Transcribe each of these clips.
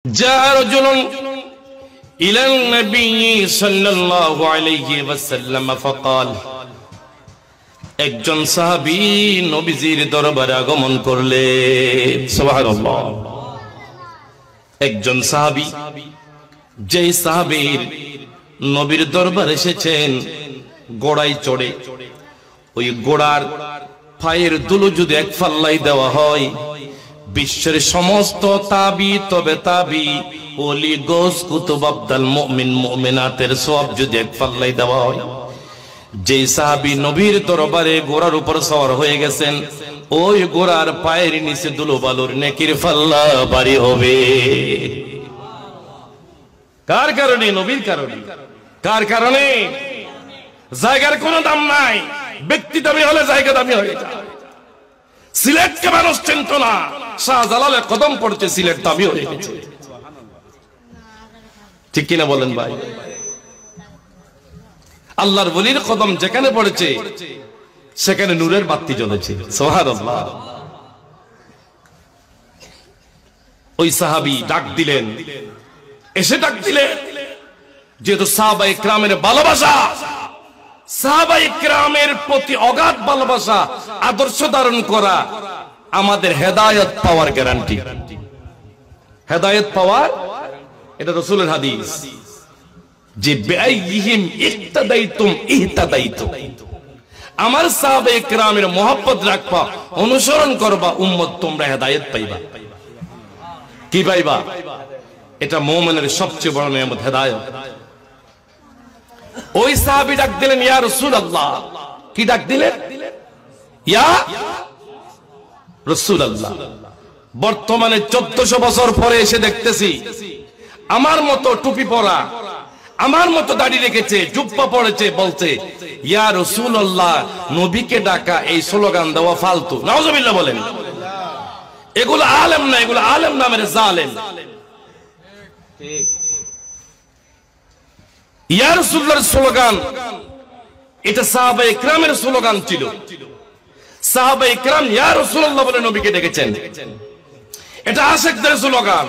جاء رجل إلى النبي صلى الله عليه وسلم فقال একজন সাহাবী নবীজির দরবারে আগমন করলেন। সুবহানাল্লাহ। একজন সাহাবী, যে সাহাবীর নবীর দরবারে এসেছেন ঘোড়ায় চড়ে, ওই ঘোড়ার পায়ের ধুলো যদি এক ফাল্লাই দেওয়া হয়, বিশ্বের সমস্ত তাবি তবে তাবি ওলি গোস কুতুব আব্দাল মুমিন মুমিনাতের সওয়াব যদি এক পাল্লাই দেওয়া হয়, যে সাহাবী নবীর দরবারে ঘোড়ার উপর সওয়ার হয়ে গেছেন, ওই ঘোড়ার পায়ের নিচে ধুলো বালুর নেকির পাল্লা ভারী হবে। কার কারণে? নবীর কারণে। কার কারণে? জায়গার কোনো দাম নাই, ব্যক্তি দামি হলে জায়গা দামি হয়ে যায়। সিলেটকে মানুষ চিনত না, শাহজালালের কদম পড়তে সিলেট দামি হয়ে গেছে। ঠিক কিনা বলেন ভাই? আল্লাহর ওলির কদম যেখানে পড়েছে সেখানে নূরের বাতি জ্বলেছে। সুবহানাল্লাহ। ওই সাহাবী ডাক দিলেন, এসে ডাক দিলেন, যেহেতু সাহাবায়ে কেরামের ভালোবাসা, সাহাবায়ে কেরামের প্রতি অগাধ ভালোবাসা, আদর্শ ধারণ করা আমাদের হেদায়েত পাওয়ার গ্যারান্টি। হেদায়েত পাওয়ার, এটা রাসূলের হাদিস যে বিআইহিম ইক্তাদাইতুম ইহতাদাইতুম। আমার সাহাবায়ে কেরামের মহব্বত রাখবা, অনুসরণ করবা, উম্মত তোমরা হেদায়েত পাইবা। কি পাইবা? এটা মুমিনের সবচেয়ে বড় নিয়ামত, হেদায়েত। ওই সাহাবী ডাক দিলেন, ইয়া রাসূলুল্লাহ। কি ডাক দিলেন? ইয়া রাসূলুল্লাহ। বর্তমানে 1400 বছর পরে এসে দেখতেছি আমার মতো টুপি পরা, আমার মতো দাড়ি রেখেছে, জুব্বা পড়েছে, বলছে ইয়া রাসূলুল্লাহ। নবীকে ডাকা, এই স্লোগান দেওয়া ফালতু। নাউজুবিল্লাহ বলেন। এগুলো আলেম না, এগুলো আলেম নামের জালেম। ঠিক। ইয়া রাসূলুল্লাহর স্লোগান, এটা সাহাবায়ে কেরামের স্লোগান ছিল। সাহাবায়ে কেরাম ইয়া রাসূলুল্লাহ বলে নবীকে ডেকেছেন। এটা আশিকদের স্লোগান,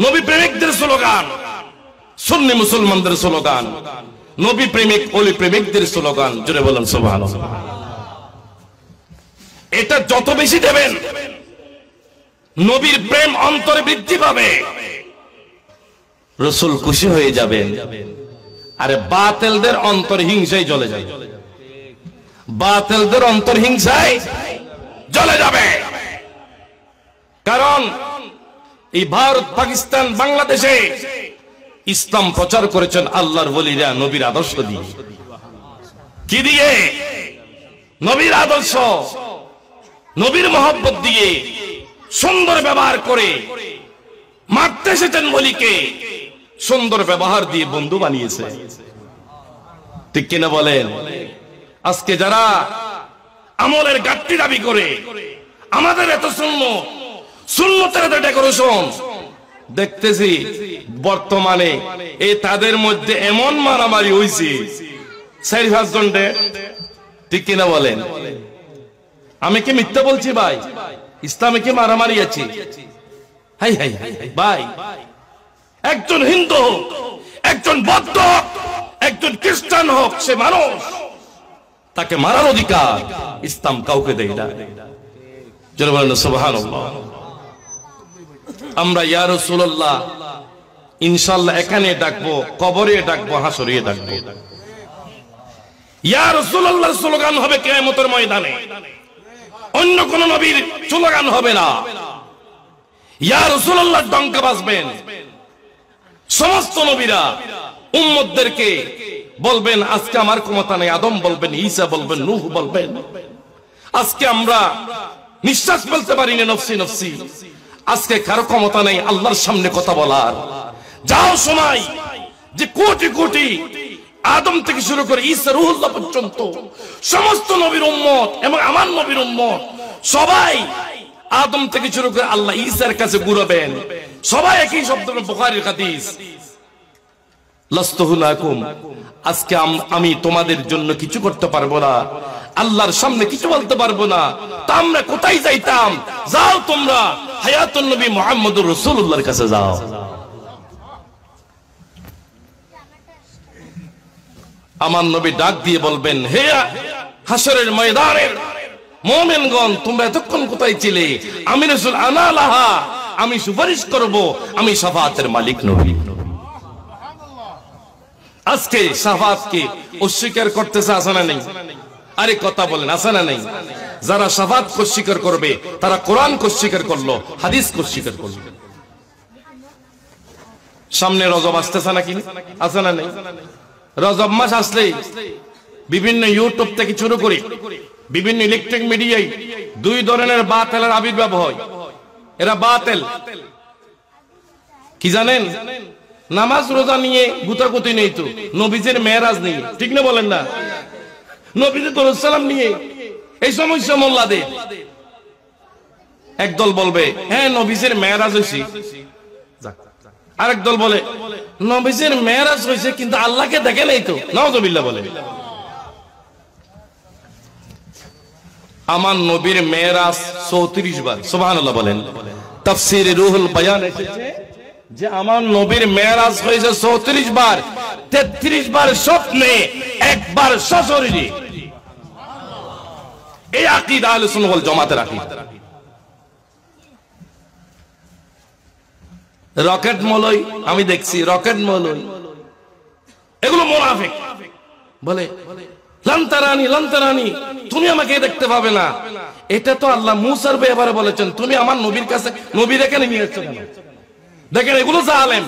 নবী প্রেমিকদের স্লোগান, সুন্নি মুসলমানদের স্লোগান, নবী প্রেমিক ওলি প্রেমিকদের স্লোগান। জোরে বলেন সুবহানাল্লাহ। এটা যত বেশি দেবেন, নবীর প্রেম অন্তরে বৃদ্ধি পাবে, রাসূল খুশি হয়ে যাবেন। আরে বাতিলদের অন্তর হিংসায় জ্বলে যাবে, বাতিলদের অন্তর হিংসায় জ্বলে যাবে। কারণ এই ভারত, পাকিস্তান, বাংলাদেশে ইসলাম প্রচার করেছেন আল্লাহর ওলিরা নবীর আদর্শ দিয়ে। কি দিয়ে? নবীর আদর্শ, নবীর মহব্বত দিয়ে, সুন্দর ব্যবহার করে মারতে এসেছেন ওলিকে, সুন্দর ব্যবহার দিয়ে বন্ধু বানিয়েছে। ঠিক কিনা বলেন? আজকে যারা আমলের ঘাটতি দাবি করে, আমাদের এত সুন্নতের এত ডেকোরেশন দেখতেছি, বর্তমানে এই তাদের মধ্যে এমন মারামারি হইছে 4-5 জনটে। ঠিক কিনা বলেন? আমি কি মিথ্যা বলছি ভাই? ইসলামে কি মারামারি আছে? হাই হাই ভাই, একজন হিন্দু হোক, একজন বৌদ্ধ হোক, একজন খ্রিস্টান হোক, সে মানুষ, তাকে মারার অধিকার ইসলাম কাউকে দেয় না। যারা বলেন সুবহানাল্লাহ। আমরা ইয়া রাসূলুল্লাহ ইনশাআল্লাহ এখানে ডাকবো, কবরে ডাকবো, হাসরে ডাকবো। ইয়া রাসূলুল্লাহর স্লোগান হবে কিয়ামতের ময়দানে, অন্য কোন নবীর স্লোগান হবে না। ইয়া রাসূলুল্লাহ ডঙ্কা বাজবেন, সমস্ত নবীরা উম্মতদেরকে বলবেন আজকে আমার ক্ষমতা নেই। আদম বলবেন, ঈসা বলবেন, নূহ বলবেন আজকে আমরা নিঃশ্বাস ফেলতে পারি না, নফসি নফসি। আজকে কারো ক্ষমতা নেই আল্লাহর সামনে কথা বলার। যাও সময় যে কোটি কোটি আদম থেকে শুরু করে ঈসা, রূহুল্লাহ পর্যন্ত সমস্ত নবীর উম্মত এবং আমার নবীর উম্মত সবাই আদম থেকে শুরু করে আল্লাহ ঈসার কাছে ঘুরবেন। সবাই একই শব্দ, বুখারীর হাদিস, লাস্তু লাকুম। আজকে আমি তোমাদের জন্য কিছু করতে পারবো না, আল্লাহর সামনে কিছু বলতে পারবো না। তা আমরা কোথায় যাইতাম? যাও তোমরা হায়াতুন নবী মুহাম্মদুর রাসূলুল্লাহর কাছে যাও। আমার নবী ডাক দিয়ে বলবেন, হে হাসরের ময়দানের মুমিনগণ, তোমরা এতক্ষণ কোথায় ছিলে? আমি রাসূল আনা লাহা, আমি সুপারিশ করব, আমি শাফাআতের মালিক নবী। আজকে শাফাআতকে অস্বীকার করতেছে, আছে না নেই? আরে কথা বলেন, আছে না নেই? যারা শাফাআত কে অস্বীকার করবে তারা কোরআন কে অস্বীকার করলো, হাদিস কে অস্বীকার করলো। সামনে রজব আসতেছে নাকি, আছে না নেই? রজব মাস আসলেই বিভিন্ন ইউটিউব থেকে শুরু করে বিভিন্ন ইলেকট্রিক মিডিয়ায় দুই ধরনের বাতিলের আবির্ভাব হয়। এরা বাতিল কি জানেন? নামাজ রোজা নিয়ে গুতাগুতি নেই তো, নবীজের মেরাজ নিয়ে, ঠিক না বলেন না? নবীজের দরুদ সালাম নিয়ে এই সমস্যা মোল্লাদের। একদল বলবে হ্যাঁ নবীজের মেরাজ হয়েছে, আরেক দল বলে নবীজের মেরাজ হয়েছে কিন্তু আল্লাহকে দেখে নাই তো, নাউজুবিল্লাহ বলে। আমার নবীর মেরাজ 34 বার, সুবহানাল্লাহ বলেন। তাফসীরে রুহুল বায়ান এসেছে যে আমার নবীর মেরাজ হয়েছে 34 বার, 33 বার স্বপ্নে, একবার সশরীরে। এই আকীদা আহলে সুন্নাহ ওয়াল জামাতের আকীদা। রকেট মৌলই আমি দেখছি, রকেট মৌলই, এগুলো মুনাফিক। বলে লান্তারানি লান্তারানি, তুমি আমাকে দেখতে পাবে না। এটা তো আল্লাহ মুসার ব্যাপারে বলেছেন, তুমি আমার নবীর কাছে, নবীর এখানে নিয়ে এসেছো কেন? দেখেন এগুলো জালেম।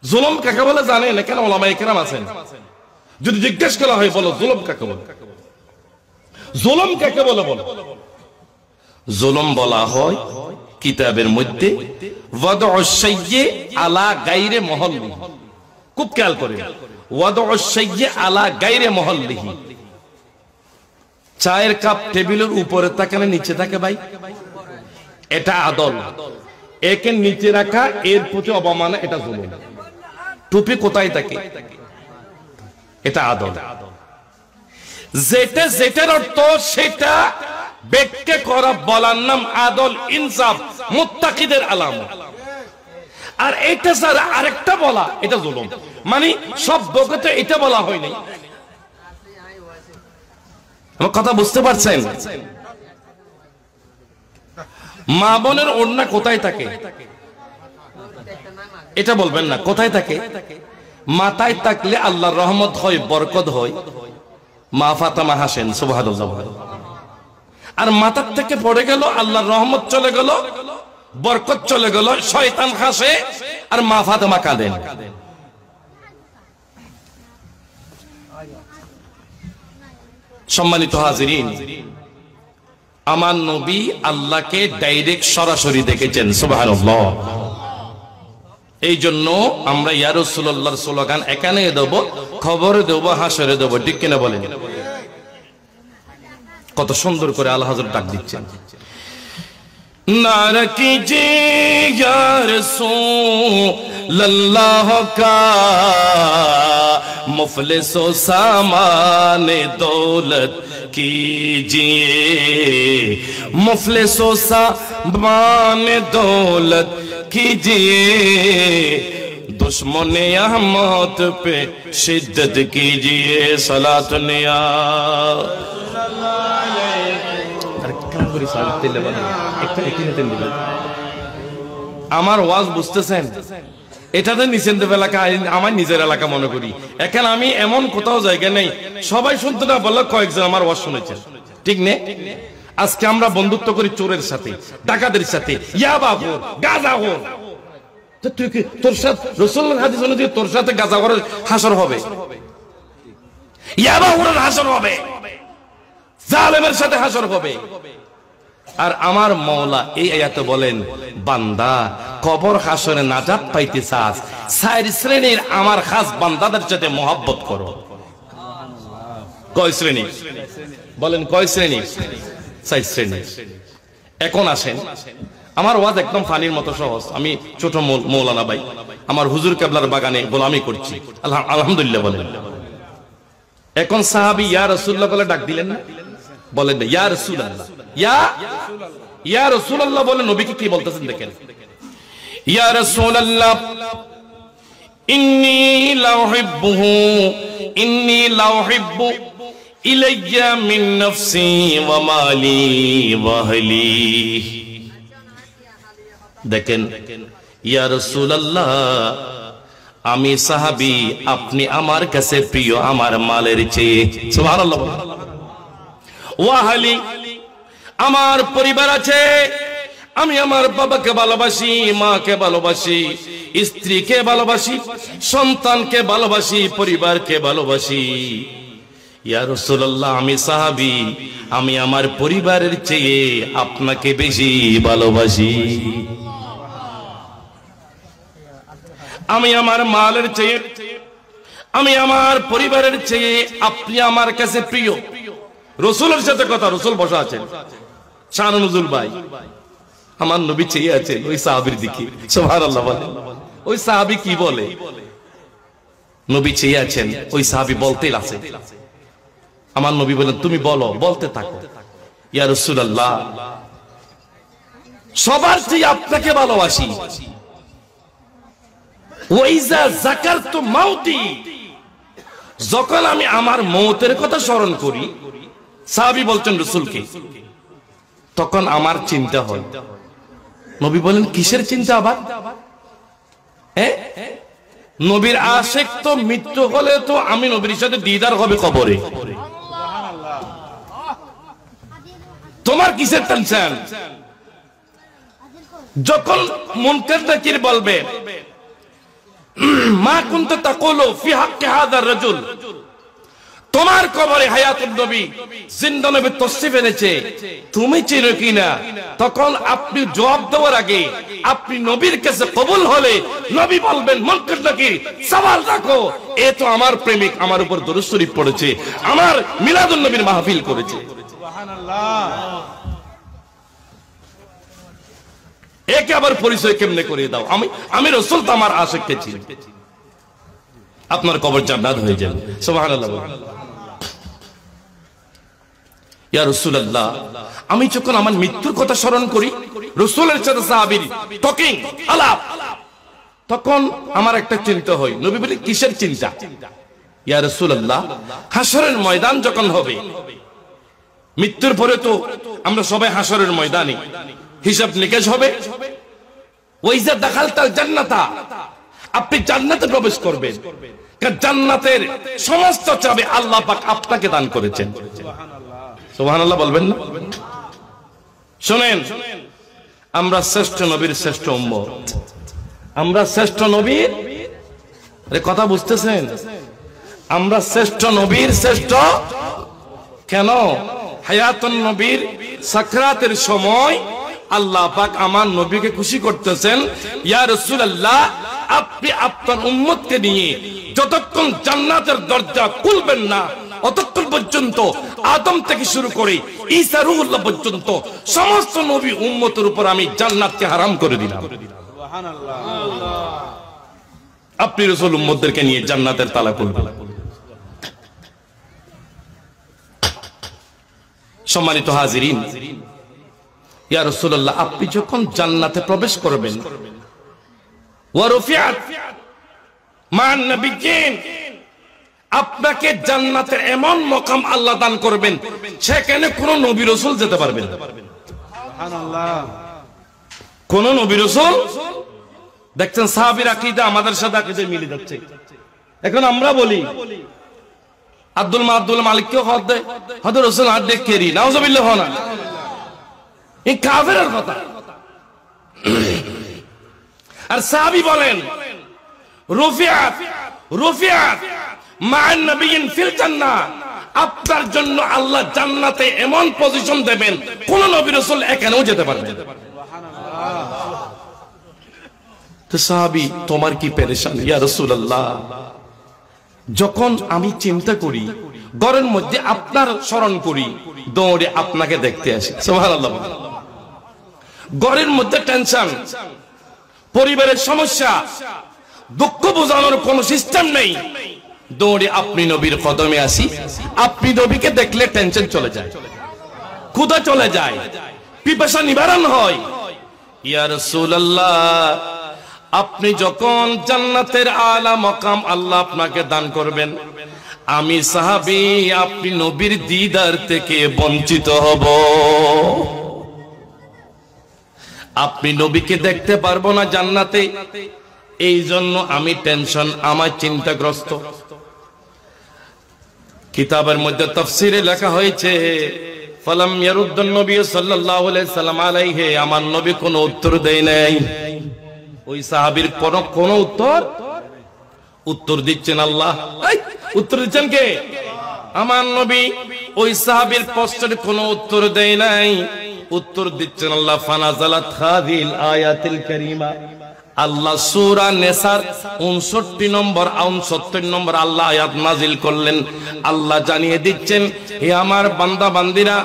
জুলুম কাকে বলে জানেন? এখানে ওলামায়ে কেরাম আছেন, যদি জিজ্ঞেস করা হয় বলো জুলুম কাকে বলে? জুলুম কাকে বলে? বলো জুলুম বলা হয় কিতাবের মধ্যে ওয়াদউশ শাইয়্যি আলা গায়রে মুহাল্লি। খুব খেয়াল করেন, ওয়াদউশ শাইয়্যি আলা গায়রে মুহাল্লিহি। চায়ের কাপ টেবিলের উপরে থাকে না নিচে থাকে ভাই? এটা আদল। একে নিচে রাখা, এর প্রতি অবমাননা, এটা জুলুম। টুপি কোথায় থাকে? এটা আদল। যেটা যেটার অর্থ সেটা ব্যাখ্যা করা বলার নাম আদল, ইনসাফ, মুত্তাকিদের আলামত। আর এটা ছাড়া আরেকটা বলা এটা জুলুম। মানে সব বকতে এটা বলা হয় নাই। আমার কথা বুঝতে পারছেন? মা বোনের ওড়না কোথায় থাকে এটা বলবেন না, কোথায় থাকে? মাথায় থাকলে আল্লাহর রহমত হয়, বরকত হয়। মা ফাতেমা হাসেন, সুবহানাল্লাহ। আর মাথার থেকে পড়ে গেল, আল্লাহর রহমত চলে গেল, বরকত চলে গেল, শয়তান হাসে আর মা ফাতেমা কাঁদেন। সম্মানিত হাজিরিন, আমার নবী আল্লাহকে ডাইরেক্ট সরাসরি দেখেছেন, সুবহানাল্লাহ। এই জন্য আমরা ইয়া রাসূলুল্লাহর স্লোগান এখানে দেব, খবরে দেব, হাসরে দেব, ঠিক কিনা বলেন? কত সুন্দর করে আল্লাহ হযরত ডাক দিচ্ছেন, নারা কিজিয়ে ইয়া রাসূলুল্লাহ কা মুফলিসো সামানে দৌলত कीजिए, मुफलिसो सामाने दौलत कीजिए, दुश्मन अहमद पे शिद्दत कीजिए, सलात निया। আমার ওয়াজ বুঝতেছেন? এটাতে নিচের এলাকা, আমার নিজের এলাকা মনে করি। এখানে আমি এমন কোথাও জায়গা নেই সবাই শুনতে না বললে কয়েকজন আমার ওয়াজ শুনেছেন, ঠিক নেই? আজকে আমরা বন্ধুত্ব করি চোরের সাথে, ডাকাতের সাথে, ইয়াবাখোর, গাঁজাখোর। তুই কি তোর সাথে রাসূলুল্লাহর হাদিস অনুযায়ী তোর সাথে গাঁজাখোরের হাসর হবে, ইয়াবাখোরের হাসর হবে, জালেমের সাথে হাসর হবে। আর আমার মওলা এই আয়াতে বলেন, বান্দা কবর হাসরে নাজাত পাইতে চাস, চার শ্রেণীর আমার খাস বান্দাদের সাথে মহব্বত করো। কয় শ্রেণী বলেন? কয় শ্রেণী? চার শ্রেণী। এখন আসেন, আমার ওয়াজ একদম ফানির মতো সহজ। আমি ছোট মৌলানা ভাই, আমার হুজুর কেবলার বাগানে গোলামি করছি, আলহামদুলিল্লাহ বলেন। এখন সাহাবী ইয়া রাসূলুল্লাহ বলে ডাক দিলেন না? বলেন না ইয়া রাসূলুল্লাহ, ইয়া রাসূলুল্লাহ বলে নবীকে কি বলতেছেন দেখেন। ইয়া রাসূলুল্লাহ ইন্নী লাউহিব্বু ইলাইয়া মিন নাফসি ওয়া মালি ওয়া আহলি। দেখেন, ইয়া রাসূলুল্লাহ, আমি সাহাবী, আপনি আমার কাছে প্রিয় আমার মালের চেয়ে। সুবহানাল্লাহ। ওয়া আহলি, আমার পরিবার আছে, আমি আমার বাবাকে ভালোবাসি, মাকে ভালোবাসি, স্ত্রীকে ভালোবাসি, সন্তানকে ভালোবাসি, পরিবারকে ভালোবাসি। ইয়া রাসূলুল্লাহ, আমি সাহাবী, আমি আমার পরিবারের চেয়ে আপনাকে বেশি ভালোবাসি। আমি আমার মালের চেয়ে, আমি আমার পরিবারের চেয়ে আপনি আমার কাছে প্রিয়। রাসূলের সাথে কথা, রাসূল বসা আছেন, শানুন নুজুল ভাই, আমার নবী চেয়ে আছেন ওই সাহাবীর দিকে। সুবহানাল্লাহ বলেন। ওই সাহাবী কি বলে? নবী চেয়ে আছেন, ওই সাহাবী বলতেই আছে। আমার নবী বলেন, তুমি বলো, বলতে থাকো। ইয়া রাসূলুল্লাহ, সবার চেয়ে আপনাকে ভালোবাসি। ওয়াইজা যাকারতু মাউতি, যখন আমি আমার মওতের কথা স্মরণ করি, সাহাবী বলছেন রাসূলকে, তখন আমার চিন্তা হয়। নবী বলেন, কিসের চিন্তা আবার? নবীর আশিক তো মৃত্যু হলে তো আমি নবীর সাথে দিদার হবে কবরে। তোমার কিসের টেনশন? যখন মুনকার নাকির বলবে, মা কুনতা তাকুলু ফি হাক্কি হাযার রাজুল, তোমার কবরে হায়াতুন নবী, জিন্দা নবী তশরিফ এনেছে, তুমি চিনো কিনা? তখন আপনি জবাব দেওয়ার আগে আপনি নবীর কাছে কবুল হলে নবী বলবেন, মুনকার নাকির সওয়াল রাখো, এ তো আমার প্রেমিক, আমার উপর দরুদ শরীফ পড়েছে, আমার মিলাদুন নবীর মাহফিল করেছে। সুবহানাল্লাহ। একে আবার পরিচয় কেমনে করে দাও? আমি রাসূল তো আমার আশিককে চিনি, আপনার কবর জান্নাত হয়ে যাবে। সুবহানাল্লাহ। ইয়া রাসূলুল্লাহ, আমি যখন আমার মৃত্যুর কথা স্মরণ করি, রাসূলের সাথে সাহাবীর টকিং আলাপ, তখন আমার একটা চিন্তা হয়। নবী বলেন, কিসের চিন্তা? ইয়া রাসূলুল্লাহ, হাসরের ময়দান যখন হবে, মৃত্যুর পরে তো আমরা সবাই হাসরের ময়দানে হিসাব নিকেশ হবে। ওয়াইজা দাখালতাল জান্নাতা, আপনি জান্নাতে প্রবেশ করবেন, কারণ জান্নাতের সমস্ত চাবি আল্লাহ পাক আপনাকে দান করেছেন। সুবহানাল্লাহ বলবেন না? শুনেন, আমরা শ্রেষ্ঠ নবীর শ্রেষ্ঠ উম্মত, আমরা শ্রেষ্ঠ নবীর, কথা বুঝতেছেন? আমরা শ্রেষ্ঠ নবীর শ্রেষ্ঠ। কেন? হায়াতুন নবীর সাকরাতের সময় আল্লাহ পাক আমার নবীকে খুশি করতেছেন, ইয়া রাসূলুল্লাহ, আপনি আপনার উম্মতকে নিয়ে যতক্ষণ জান্নাতের দরজা খুলবেন না, অতক্ষণ পর্যন্ত আদম থেকে শুরু করে ঈসা রূহুল্লাহ পর্যন্ত সমস্ত নবী উম্মতের উপর আমি জান্নাতকে হারাম করে দিলাম। সুবহানাল্লাহ। আপনি রাসূল উম্মতদেরকে নিয়ে জান্নাতের তালা খুলবেন। সম্মানিত হাজিরিন, ইয়া রাসূলুল্লাহ, আপনি যখন জান্নাতে প্রবেশ করবেন, ওয়া রুফিআত মান নাবিয়্যিন, আপনাকে জান্নাতের এমন মাকাম আল্লাহ দান করবেন, সেখানে কোন নবী রাসূল যেতে পারবেন না। সুবহানাল্লাহ। কোন নবী রাসূল, দেখছেন সাহাবীর আকীদা আমাদের সাথে আকীদা মিলে যাচ্ছে। এখন আমরা বলি আব্দুল মালিককে হদ দেয়, হযরত রাসূল হাত দিয়ে কেরি, নাউযুবিল্লাহ না, এই কাফেরের কথা। আর সাহাবী বলেন, রুফিআত মা'আন নাবিয়্যিন ফিল জান্নাহ, আপনার জন্য আল্লাহ জান্নাতে এমন পজিশন দেবেন, কোন নবী রাসূল এখানেও যেতে পারবেন না। সুবহানাল্লাহ। তো সাহাবী, তোমার কি পেরেশানি ইয়া রাসূলুল্লাহ? যখন আমি চিন্তা করি, ঘরের মধ্যে আপনার স্মরণ করি, দৌড়ে আপনাকে দেখতে আসি। সুবহানাল্লাহ। ঘরের মধ্যে টেনশন, পরিবারের সমস্যা, দুঃখ বোঝানোর কোন সিস্টেম নেই, দৌড়ে আপনি নবীর কদমে আসি। আপনি নবীকে দেখলে টেনশন চলে যায়, ক্ষুধা চলে যায়, পিপাসা নিবারণ হয়। ইয়া রাসূলুল্লাহ, আপনি যখন জান্নাতের আলা মাকাম আল্লাহ আপনাকে দান করবেন, আমি সাহাবী আপনি নবীর দিদার থেকে বঞ্চিত হব। আপনি নবীকে দেখতে পারবো না জান্নাতে, এই জন্য আমি টেনশন, আমার চিন্তাগ্রস্ত। কিতাবের মধ্যে তাফসীরে লেখা হয়েছে ফালাম ইয়ারুদ্দুন নবী সাল্লাল্লাহু আলাইহি সাল্লাম আলাইহি, আমার নবী কোনো উত্তর দেয় নাই। ওই সাহাবীর কোন উত্তর দিচ্ছেন আল্লাহ, উত্তর দিচ্ছেন কে? আমার নবী। ওই সাহাবীর প্রশ্নের কোনো উত্তর দেয় নাই, উত্তর দিচ্ছেন আল্লাহ। ফানাজালাত হাযিল আয়াতিল কারীমা, আল্লাহ সূরা নিসার 59 নম্বর 69 নম্বর আল্লাহ আয়াত নাজিল করলেন। আল্লাহ জানিয়ে দিচ্ছেন, হে আমার বান্দা বান্দিরা,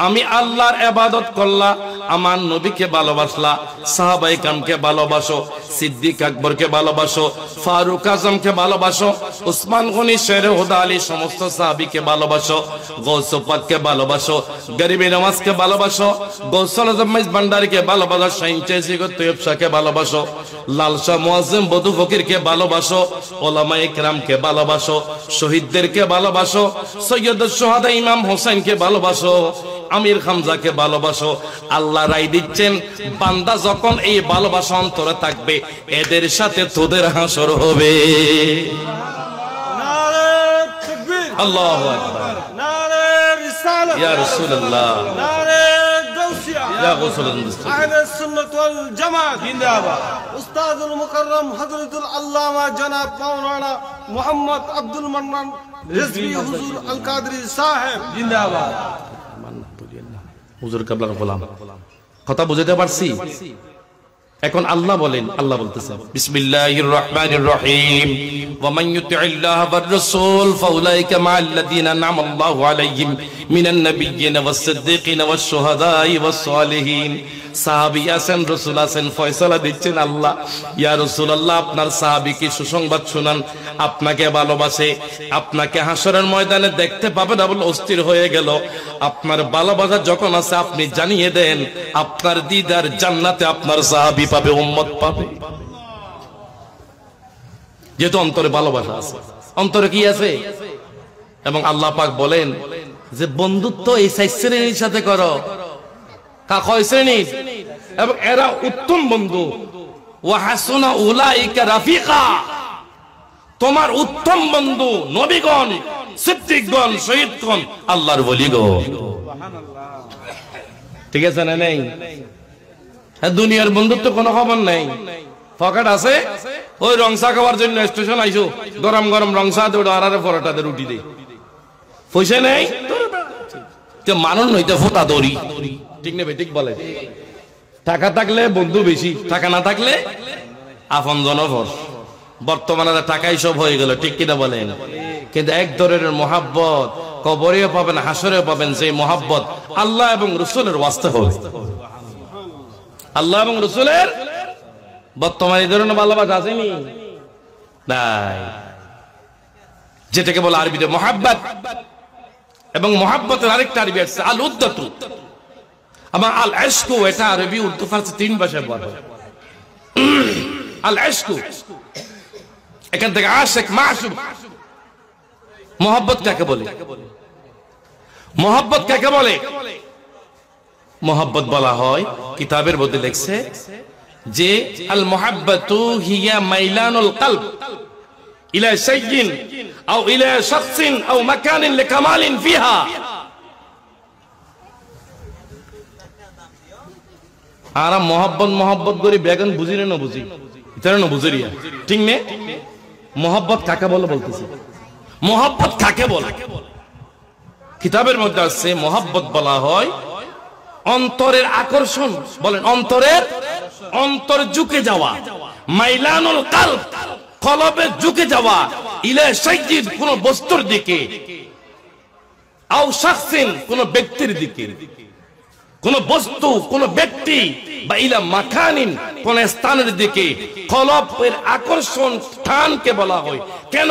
আমি আল্লাহর ইবাদত করলা, আমার নবীকে ভালোবাসলা, সাহাবায়ে কেরামকে ভালোবাসো, সিদ্দিক আকবরকে ভালোবাসো, ফারুক আজমকে ভালোবাসো, উসমান গনি শেরে হুদা আলী সমস্ত সাহাবীকে ভালোবাসো, গৌসে পাককে ভালোবাসো, গরিবে নওয়াজকে ভালোবাসো, গৌসুল আজম মাইজ ভান্ডারীকে ভালোবাসো, শাইন চেশি গো তৈয়ব শাহকে ভালোবাসো, লাল শাহ মুআজ্জিম বদু ফকিরকে ভালোবাসো, উলামায়ে কেরামকে ভালোবাসো, শহীদদেরকে ভালোবাসো, সৈয়দুশ শুহাদা ইমাম হোসেনকে ভালোবাসো, আমির হামজাকে ভালোবাসো। আল্লাহ রায় দিচ্ছেন, বান্দা যখন এই ভালোবাসা অন্তরে থাকবে, এদের সাথে তোদের হাসর হবে। নারে তাকবীর, আল্লাহু আকবার, নারে রিসালাত, ইয়া রাসূলুল্লাহ, নারে গাউসিয়া, ইয়া গাউসুল মুস্তাফা, আহলে সুন্নাত ওয়াল জামাত জিন্দাবাদ। উস্তাদুল মুকাররম হযরতুল আল্লামা জনাব মাওলানা মুহাম্মদ আব্দুল মান্নান রিজভী হুজুর আল কাদরি সাহেব জিন্দাবাদ। হুজুর কাবলার গোলাম, কথা বুঝতে পারছি? এখন আল্লাহ বলেন, আল্লাহ বলতেছেন বিসমিল্লাহির রহমানির রহিম, ওয়া মান ইউতি'িল্লাহা ওয়ার রাসূল ফাউলাইকা মা'আল্লাযীনা আন'আমা আল্লাহু আলাইহিম মিনান নাবিয়্যিনা ওয়াস-সিদ্দীকিনা ওয়াশ-শুহাদা'i ওয়াস-সালিহিন। সাহাবী আছেন, রাসূল আছেন, ফয়সালা দিচ্ছেন আল্লাহ। ইয়া রাসূলুল্লাহ, আপনার সাহাবীকে সুসংবাদ শুনান, আপনাকে ভালোবাসে, আপনাকে হাসরের ময়দানে দেখতে পাবে না বলে অস্থির হয়ে গেল। আপনার ভালোবাসা যখন আছে আপনি জানিয়ে দেন, আপনার দিদার জান্নাতে আপনার সাহাবী পাবে, উম্মত পাবে। যেহেতু অন্তরে ভালোবাসা আছে, অন্তরে কি আছে? এবং আল্লাহ পাক বলেন যে বন্ধুত্ব এই 4 শ্রেণীর সাথে করো। কয় শ্রেণী? এবং এরা উত্তম বন্ধু। ওয়া হাসুনা উলাইকা রাফিকা, তোমার উত্তম বন্ধু নবীগণ, সিদ্দিকগণ, শহীদগণ, আল্লাহর ওলিগণ। ঠিক আছে না? নেই দুনিয়ার বন্ধুত্ব কোনো খবর নেই। পকেট আছে, ওই রংসা খাওয়ার জন্য স্টেশন আইসো, গরম গরম রংসা দৌড় আর পরোটাতে রুটি দে, পয়সা নেই তো মানুষ নইতে ফোটা দড়ি। ঠিক নেবে? ঠিক বলে। টাকা থাকলে বন্ধু বেশি, টাকা না থাকলে আপন জনভর। বর্তমানে টাকাই সব হয়ে গেল, ঠিক কিনা বলেন? কিন্তু এক ধরনের মহাব্বত কবরেও পাবেন, হাসরেও পাবেন, সেই মহাব্বত আল্লাহ এবং রাসূলের ওয়াস্তে হবে। আল্লাহ এবং রাসূলের বর্তমানে এই ধরনের ভালোবাসা আসেনি, নাই। যেটাকে বলে আরবিতে মহাব্বত, এবং মহাব্বতের আরেকটা আরবি আছে আল উদ্দাতু। আমার আল ইশকু, এটা আরবি উর্দু ফারসি 3 ভাষায় বলা হয়। আল ইশকু, এখান থেকে আশিক, মাশুক। মহব্বত কাকে বলে? মহব্বত কাকে বলে? মহব্বত বলা হয়, কিতাবের মধ্যে লেখছে যে আল মুহাব্বাতু হিয়া মাইলানুল কলব ইলা শাইইন আও ইলা শাখসিন আও মাকানিন লিকামালিন ফিহা। আর মহব্বত মহব্বত করি বেগন বুঝি না বুঝি, এটা না বুঝিয়া, ঠিক নে? মহব্বত কাকে বলে বলতেছি? মহব্বত কাকে বলে? কিতাবের মধ্যে আছে মহব্বত বলা হয় অন্তরের আকর্ষণ। বলেন অন্তরের, অন্তর ঝুঁকে যাওয়া, মাইলানুল কলব, কলবে ঝুঁকে যাওয়া, ইলা শাইইন, কোন বস্তুর দিকে, আও শাখসিন, কোন ব্যক্তির দিকে, কোন বস্তু, কোন ব্যক্তি, বা ইলা মাকানিন, কোন স্থানের দিকে। কলবের আকর্ষণ স্থানকে বলা হয়। কেন?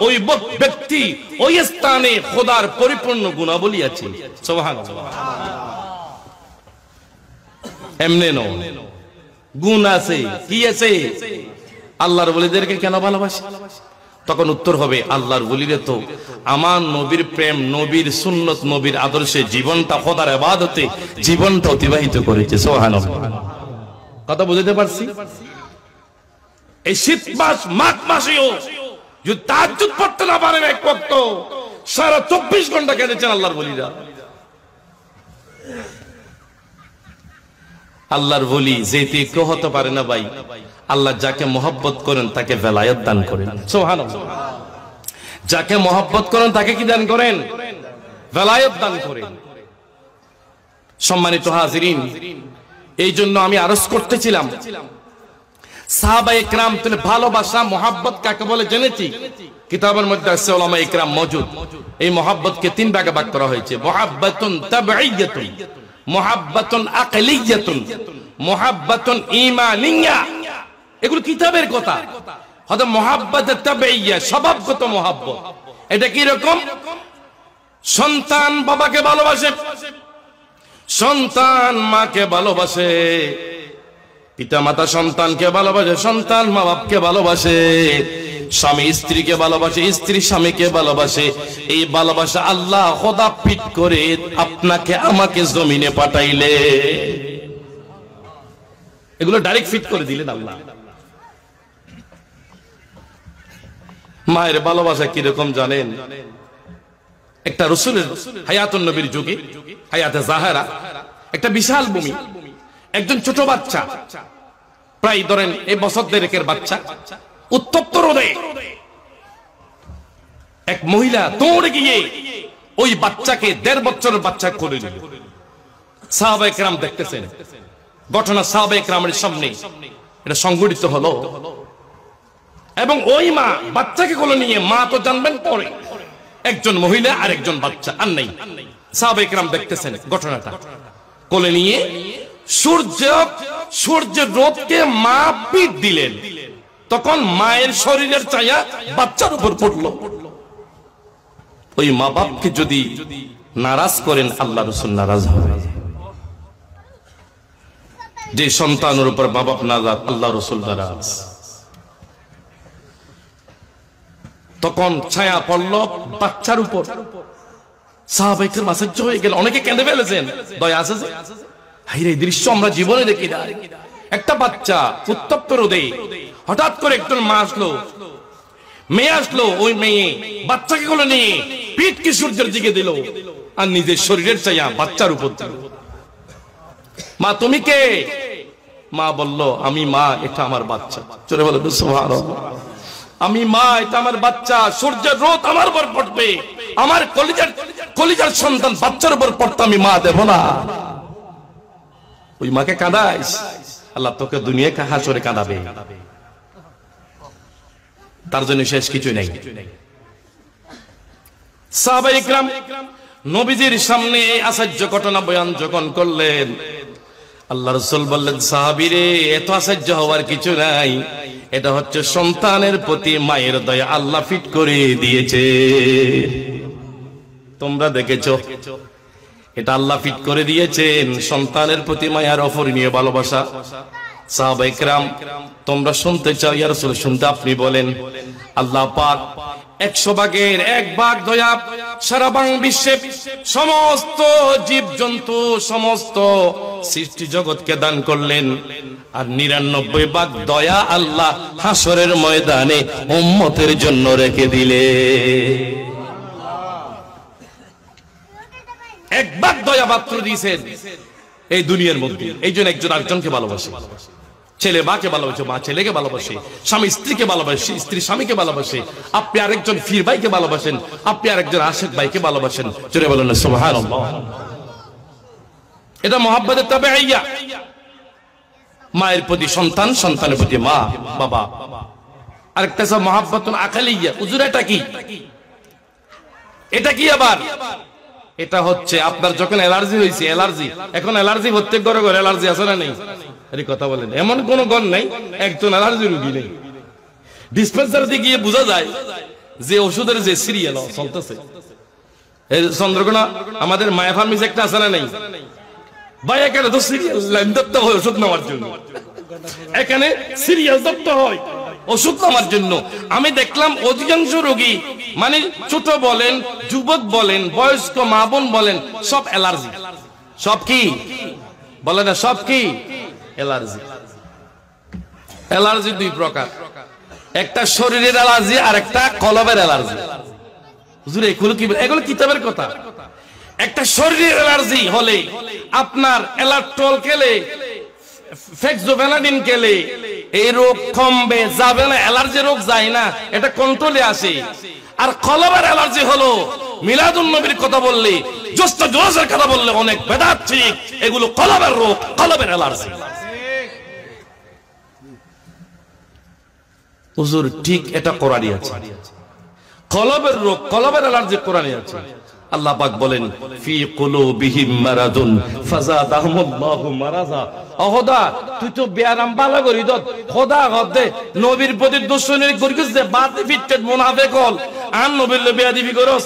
ওই ব্যক্তি, ওই স্থানে খোদার পরিপূর্ণ গুণাবলী আছে। সুবহানাল্লাহ। এমনে নয়, গুণ আছে। কি আছে? আল্লাহর ওলিদেরকে কেন ভালোবাসি? তখন উত্তর হবে, আল্লাহর ওলিরা তো আমার নবীর প্রেম, নবীর সুন্নত, নবীর আদর্শে জীবনটা, খোদার ইবাদতে জীবনটা অতিবাহিত করেছে। সুবহানাল্লাহ। কথা বুঝতে পারছি? এই শীত মাস, মাঘ মাসেও যদি তাহাজ্জুদ পড়তে না পারেন এক ওয়াক্ত, সারা 24 ঘন্টা কেঁদেছেন আল্লাহর ওলিরা। আল্লাহর ওলি যেতে কেউ হতে পারে না ভাই। আল্লাহ যাকে মহব্বত করেন তাকে ভেলায়েত দান করেন। সুবহানাল্লাহ। যাকে মহব্বত করেন তাকে কি দান করেন? ভেলায়েত দান করেন। সম্মানিত হাজিরিন, এই জন্য আমি আরজ করতেছিলাম, সাহাবায়ে কেরাম তাহলে ভালোবাসা, মহব্বত কাকে বলে জেনেছি? কিতাবের মধ্যে আছে, উলামায়ে কেরাম মওজুদ। এই মহব্বতকে 3 ভাগে ভাগ করা হয়েছে: মুহাব্বাতুন তাবঈয়াতুন, মুহাব্বাতুন আকলিয়াতুন, মুহাব্বাতুন ঈমানিয়া। এগুলো কিতাবের কথা। হয়তো মুহাব্বাত তাবঈয়া, স্বভাবগত মহব্বত। এটা কি রকম? সন্তান বাবাকে ভালোবাসে, সন্তান মাকে ভালোবাসে, পিতা মাতা সন্তানকে ভালোবাসে, সন্তান মা বাপকে ভালোবাসে, স্বামী স্ত্রীকে ভালোবাসে, স্ত্রী স্বামীকে ভালোবাসে। এই ভালোবাসা আল্লাহ খোদা ফিট করে আপনাকে আমাকে জমিনে পাঠাইলে, এগুলো ডাইরেক্ট ফিট করে দিলেন আল্লাহ। মায়ের ভালোবাসা কিরকম জানেন? একটা রাসূলের হায়াতুন নবীর যুগে, হায়াতে জাহেরা, একটা বিশাল ভূমি, একজন ছোট বাচ্চা, প্রায় ধরেন এই বছর দেড়েকের বাচ্চা, উত্তপ্ত রোদে এক মহিলা দৌড়ে গিয়ে ওই বাচ্চাকে, 1.5 বছরের বাচ্চা কোলে নিল। সাহাবায়ে কেরাম দেখতেছেন ঘটনা, সাহাবায়ে কেরামের সামনে এটা সংঘটিত হলো। এবং ওই মা বাচ্চাকে কোলে নিয়ে, মা তো জানবেন পরে, একজন মহিলা আর একজন বাচ্চা, আর নাই। সাহাবায়ে কেরাম দেখতেছেন ঘটনাটা, কোলে নিয়ে সূর্যের রোদকে মা পিঠ দিলেন। তখন মায়ের শরীরের ছায়া বাচ্চার উপর পড়লো। ওই মা বাপকে যদি নারাজ করেন, আল্লাহ রাসূল নারাজ হবে। যে সন্তানের উপর মা বাপ নারাজ, আল্লাহ রাসূল নারাজ। তখন ছায়া পড়লো বাচ্চার উপর। সাহাবায়ে কেরাম আশ্চর্য হয়ে গেল, অনেকে কেঁদে ফেলেছেন। দয়া আছে যে, হায়রে এই দৃশ্য আমরা জীবনে দেখি না। একটা বাচ্চা উত্তপ্ত রোদে, হঠাৎ করে একজন মা আসলো, মেয়ে আসলো, ওই মেয়ে বাচ্চাকে কোলে নিয়ে পিঠকে সূর্যের দিকে দিল, আর নিজের শরীরের ছায়া বাচ্চার উপর দিল। মা তুমি কে? মা বলল, আমি মা, এটা আমার বাচ্চা। চলে বলে সুবহানাল্লাহ, আমি মা, এটা আমার বাচ্চা। সূর্যের রোদ আমার উপর পড়বে, আমার কলিজার সন্তান বাচ্চার উপর পড়তে আমি মা দেব না। ওই মাকে কাঁদাইস, আল্লাহ তোকে দুনিয়াকে হাসরে কাঁদাবে। তার জন্য শেষ কিছুই নাই। সাহাবায়ে কেরাম নবীজির সামনে এই আশ্চর্য ঘটনা বয়ান যখন করলেন, আল্লাহ রাসূল বললেন, সাহাবীরে এত আশ্চর্য হওয়ার কিছু নাই, এটা হচ্ছে সন্তানের প্রতি মায়ের দয়া আল্লাহ ফিট করে দিয়েছে। তোমরা দেখেছো, এটা আল্লাহ ফিট করে দিয়েছেন, সন্তানের প্রতি মায়ের অপরিণীয় ভালোবাসা। সাহাবায়ে কেরাম তোমরা শুনতে চাও, ইয়া রাসূল শুনতে, আপনি বলেন। আল্লাহ পাক 100 ভাগের 1 ভাগ দয়া সারা বিশ্বে সমস্ত জীব জন্তু, সমস্ত সৃষ্টি জগৎকে দান করলেন, আর 99 ভাগ দয়া আল্লাহ হাসরের ময়দানে উম্মতের জন্য রেখে দিলে। 1 ভাগ দয়া মাত্র দিয়েছেন এই দুনিয়ার মধ্যে। এই জন্য একজন আরেকজনকে ভালোবাসে, ছেলে মাকে ভালোবাসে, মা ছেলেকে ভালোবাসে, স্বামী স্ত্রীকে ভালোবাসে, স্ত্রী স্বামীকে ভালোবাসে। আপনি আরেকজন ফির ভাইকে ভালোবাসেন, আপনি আরেকজন আশিক ভাইকে ভালোবাসেন। জোরে বলেন সুবহানাল্লাহ। এটা মুহাব্বতে তাবেঈয়া, মায়ের প্রতি সন্তান, সন্তানের প্রতি মা বাবা। আরেকটা আছে মুহাব্বাতুন আকালিয়া। হুজুর এটা কি? এটা কি আবার? এটা হচ্ছে আপনার যখন অ্যালার্জি হয়েছে, অ্যালার্জি, এখন অ্যালার্জি প্রত্যেক ঘরে ঘরে অ্যালার্জি আছে না নেই? আরে কথা বলেন, এমন কোন ঘর নাই একজন অ্যালার্জি রোগী নেই। ডিসপেন্সারিতে গিয়ে বোঝা যায় যে ওষুধের যে সিরিয়াল চলতেছে। চন্দ্রকোনা আমাদের মায়া ফার্মেসি একটা আছে না নেই? ভাই এখানে তো সিরিয়াল লাইন ধরতে হয় ওষুধ নেওয়ার জন্য, এখানে সিরিয়াল ধরতে হয়। ওষুধ নামার জন্য। আমি দেখলাম অধিকাংশ রোগী মানে ছোট বলেন, যুবক বলেন, বয়স্ক মা বোন বলেন, সব অ্যালার্জি। সব কি বলে না, সব কি অ্যালার্জি। অ্যালার্জি দুই প্রকার, একটা শরীরের অ্যালার্জি আর একটা কলবের অ্যালার্জি। হুজুর এগুলো কি? এগুলো কিতাবের কথা। একটা শরীরের অ্যালার্জি হলে আপনার অ্যালার্ট্রল খেলে, ফেক্সোভেনাডিন খেলে এই রোগ কমবে, যাবে না, অ্যালার্জি রোগ যায় না, এটা কন্ট্রোলে আসে। আর কলবের অ্যালার্জি হলো মিলাদুন নবীর কথা বললে, জোস্তা জোরাজের কথা বললে অনেক বেদাত ঠিক, এগুলো কলবের রোগ, কলবের অ্যালার্জি। হুজুর ঠিক এটা কোরআনে আছে, কলবের রোগ, কলবের অ্যালার্জি কোরআনে আছে। আল্লাহ পাক বলেন ফি কুলুবিহিম মারাদুন ফাযাদাহুমুল্লাহু মারাযা। খোদা তুই তো বেয়ারাম বালা করি দত, খোদা গদে নবীর প্রতি দুশমনী করিস যে বাতি ফিটটেড মুনাফিক হল, আন নবীর লে বেয়াদবি করস,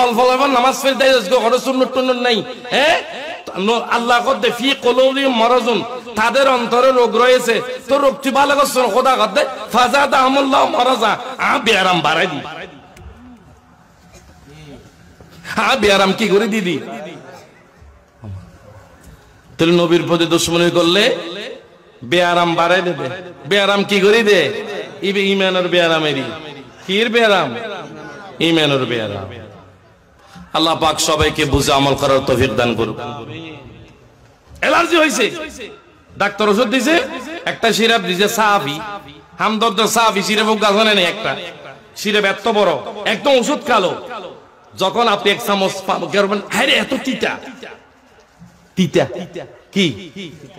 অল্প অল্প নামাজ পড়ে দাইস গো, হর সুন্নাত টুন্নাত নাই। হ্যাঁ আল্লাহ গদে ফি কুলুবিহিম মারাদুন, তাদের অন্তরে রোগ রয়েছে, তো রোগ তুই ভালো করছ, খোদা গদে ফাযাদাহুমুল্লাহু মারাযা, আ বেয়ারাম বাড়াই দি। হ্যাঁ বেয়ারাম কি করে দিদি? তাহলে নবীর প্রতি দুশমনী করলে বেয়ারাম বাড়াই দেবে। বেয়ারাম কি করে দে? ইমানের বেয়ারামেরই। কির বেয়ারাম? ইমানের বেয়ারাম। আল্লাহ পাক সবাইকে বুঝে আমল করার তৌফিক দান করুক। অ্যালার্জি হয়েছে, ডাক্তার ওষুধ দিছে, একটা সিরাপ দিছে সাহাবি, হামদর্দ সাহাবি সিরাপ গাছ নেই, একটা সিরাপ এত বড়, একদম ওষুধ খালো। যখন আপনি এক চামচ পাবেন, আরে এত তিতা, তিতা কি?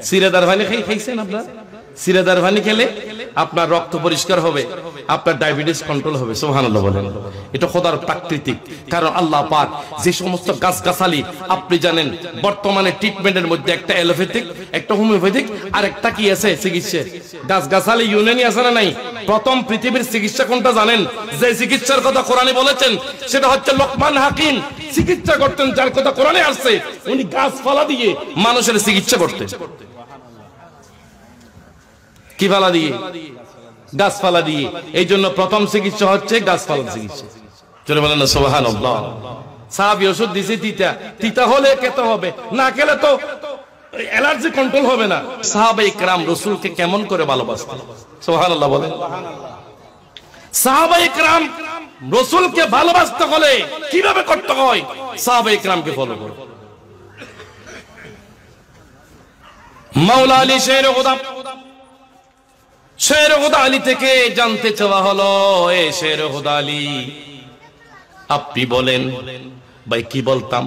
সিরাদার পানি খাইছেন আপনার? সিরাদার পানি খেলে আপনার রক্ত পরিষ্কার হবে, আপনার ডায়াবেটিস কন্ট্রোল হবে। সুবহানাল্লাহ বলেন। এটা খোদার প্রাকৃতিক, কারণ আল্লাহ পাক যে সমস্ত গাছগাছালি, আপনি জানেন বর্তমানে ট্রিটমেন্টের মধ্যে একটা অ্যালোপ্যাথিক, একটা হোমিওপ্যাথিক, আর একটা কি আছে চিকিৎসা, গাছগাছালি ইউনানি আছে না নাই? প্রথম পৃথিবীর চিকিৎসা কোনটা জানেন? যে চিকিৎসার কথা কোরআনে বলেছেন সেটা হচ্ছে লোকমান হাকিম চিকিৎসা করতেন, যার কথা কোরআনে আসছে। উনি গাছপালা দিয়ে মানুষের চিকিৎসা করতেন। কি পালা দিয়ে? গাছপালা দিয়ে। এই জন্য প্রথম চিকিৎসা হচ্ছে গাছপালার চিকিৎসা। চলে বলেন না সুবহানাল্লাহ। সাহাবী ওষুধ দিছে তিতা, তিতা হলে খেতে হবে, না খেলে তো অ্যালার্জি কন্ট্রোল হবে না। সাহাবায়ে কেরাম রাসূলকে কেমন করে ভালোবাসতেন? সুবহানাল্লাহ বলেন। সাহাবায়ে কেরাম রাসূলকে ভালোবাসতে হলে কিভাবে করতে হয়? সাহাবায়ে কেরামকে ফলো করো। মাওলা আলী শের খুদা, শের খুদা আলী থেকে জানতে চাওয়া হলো, এ শের খুদা আলী আপনি বলেন। ভাই কি বলতাম?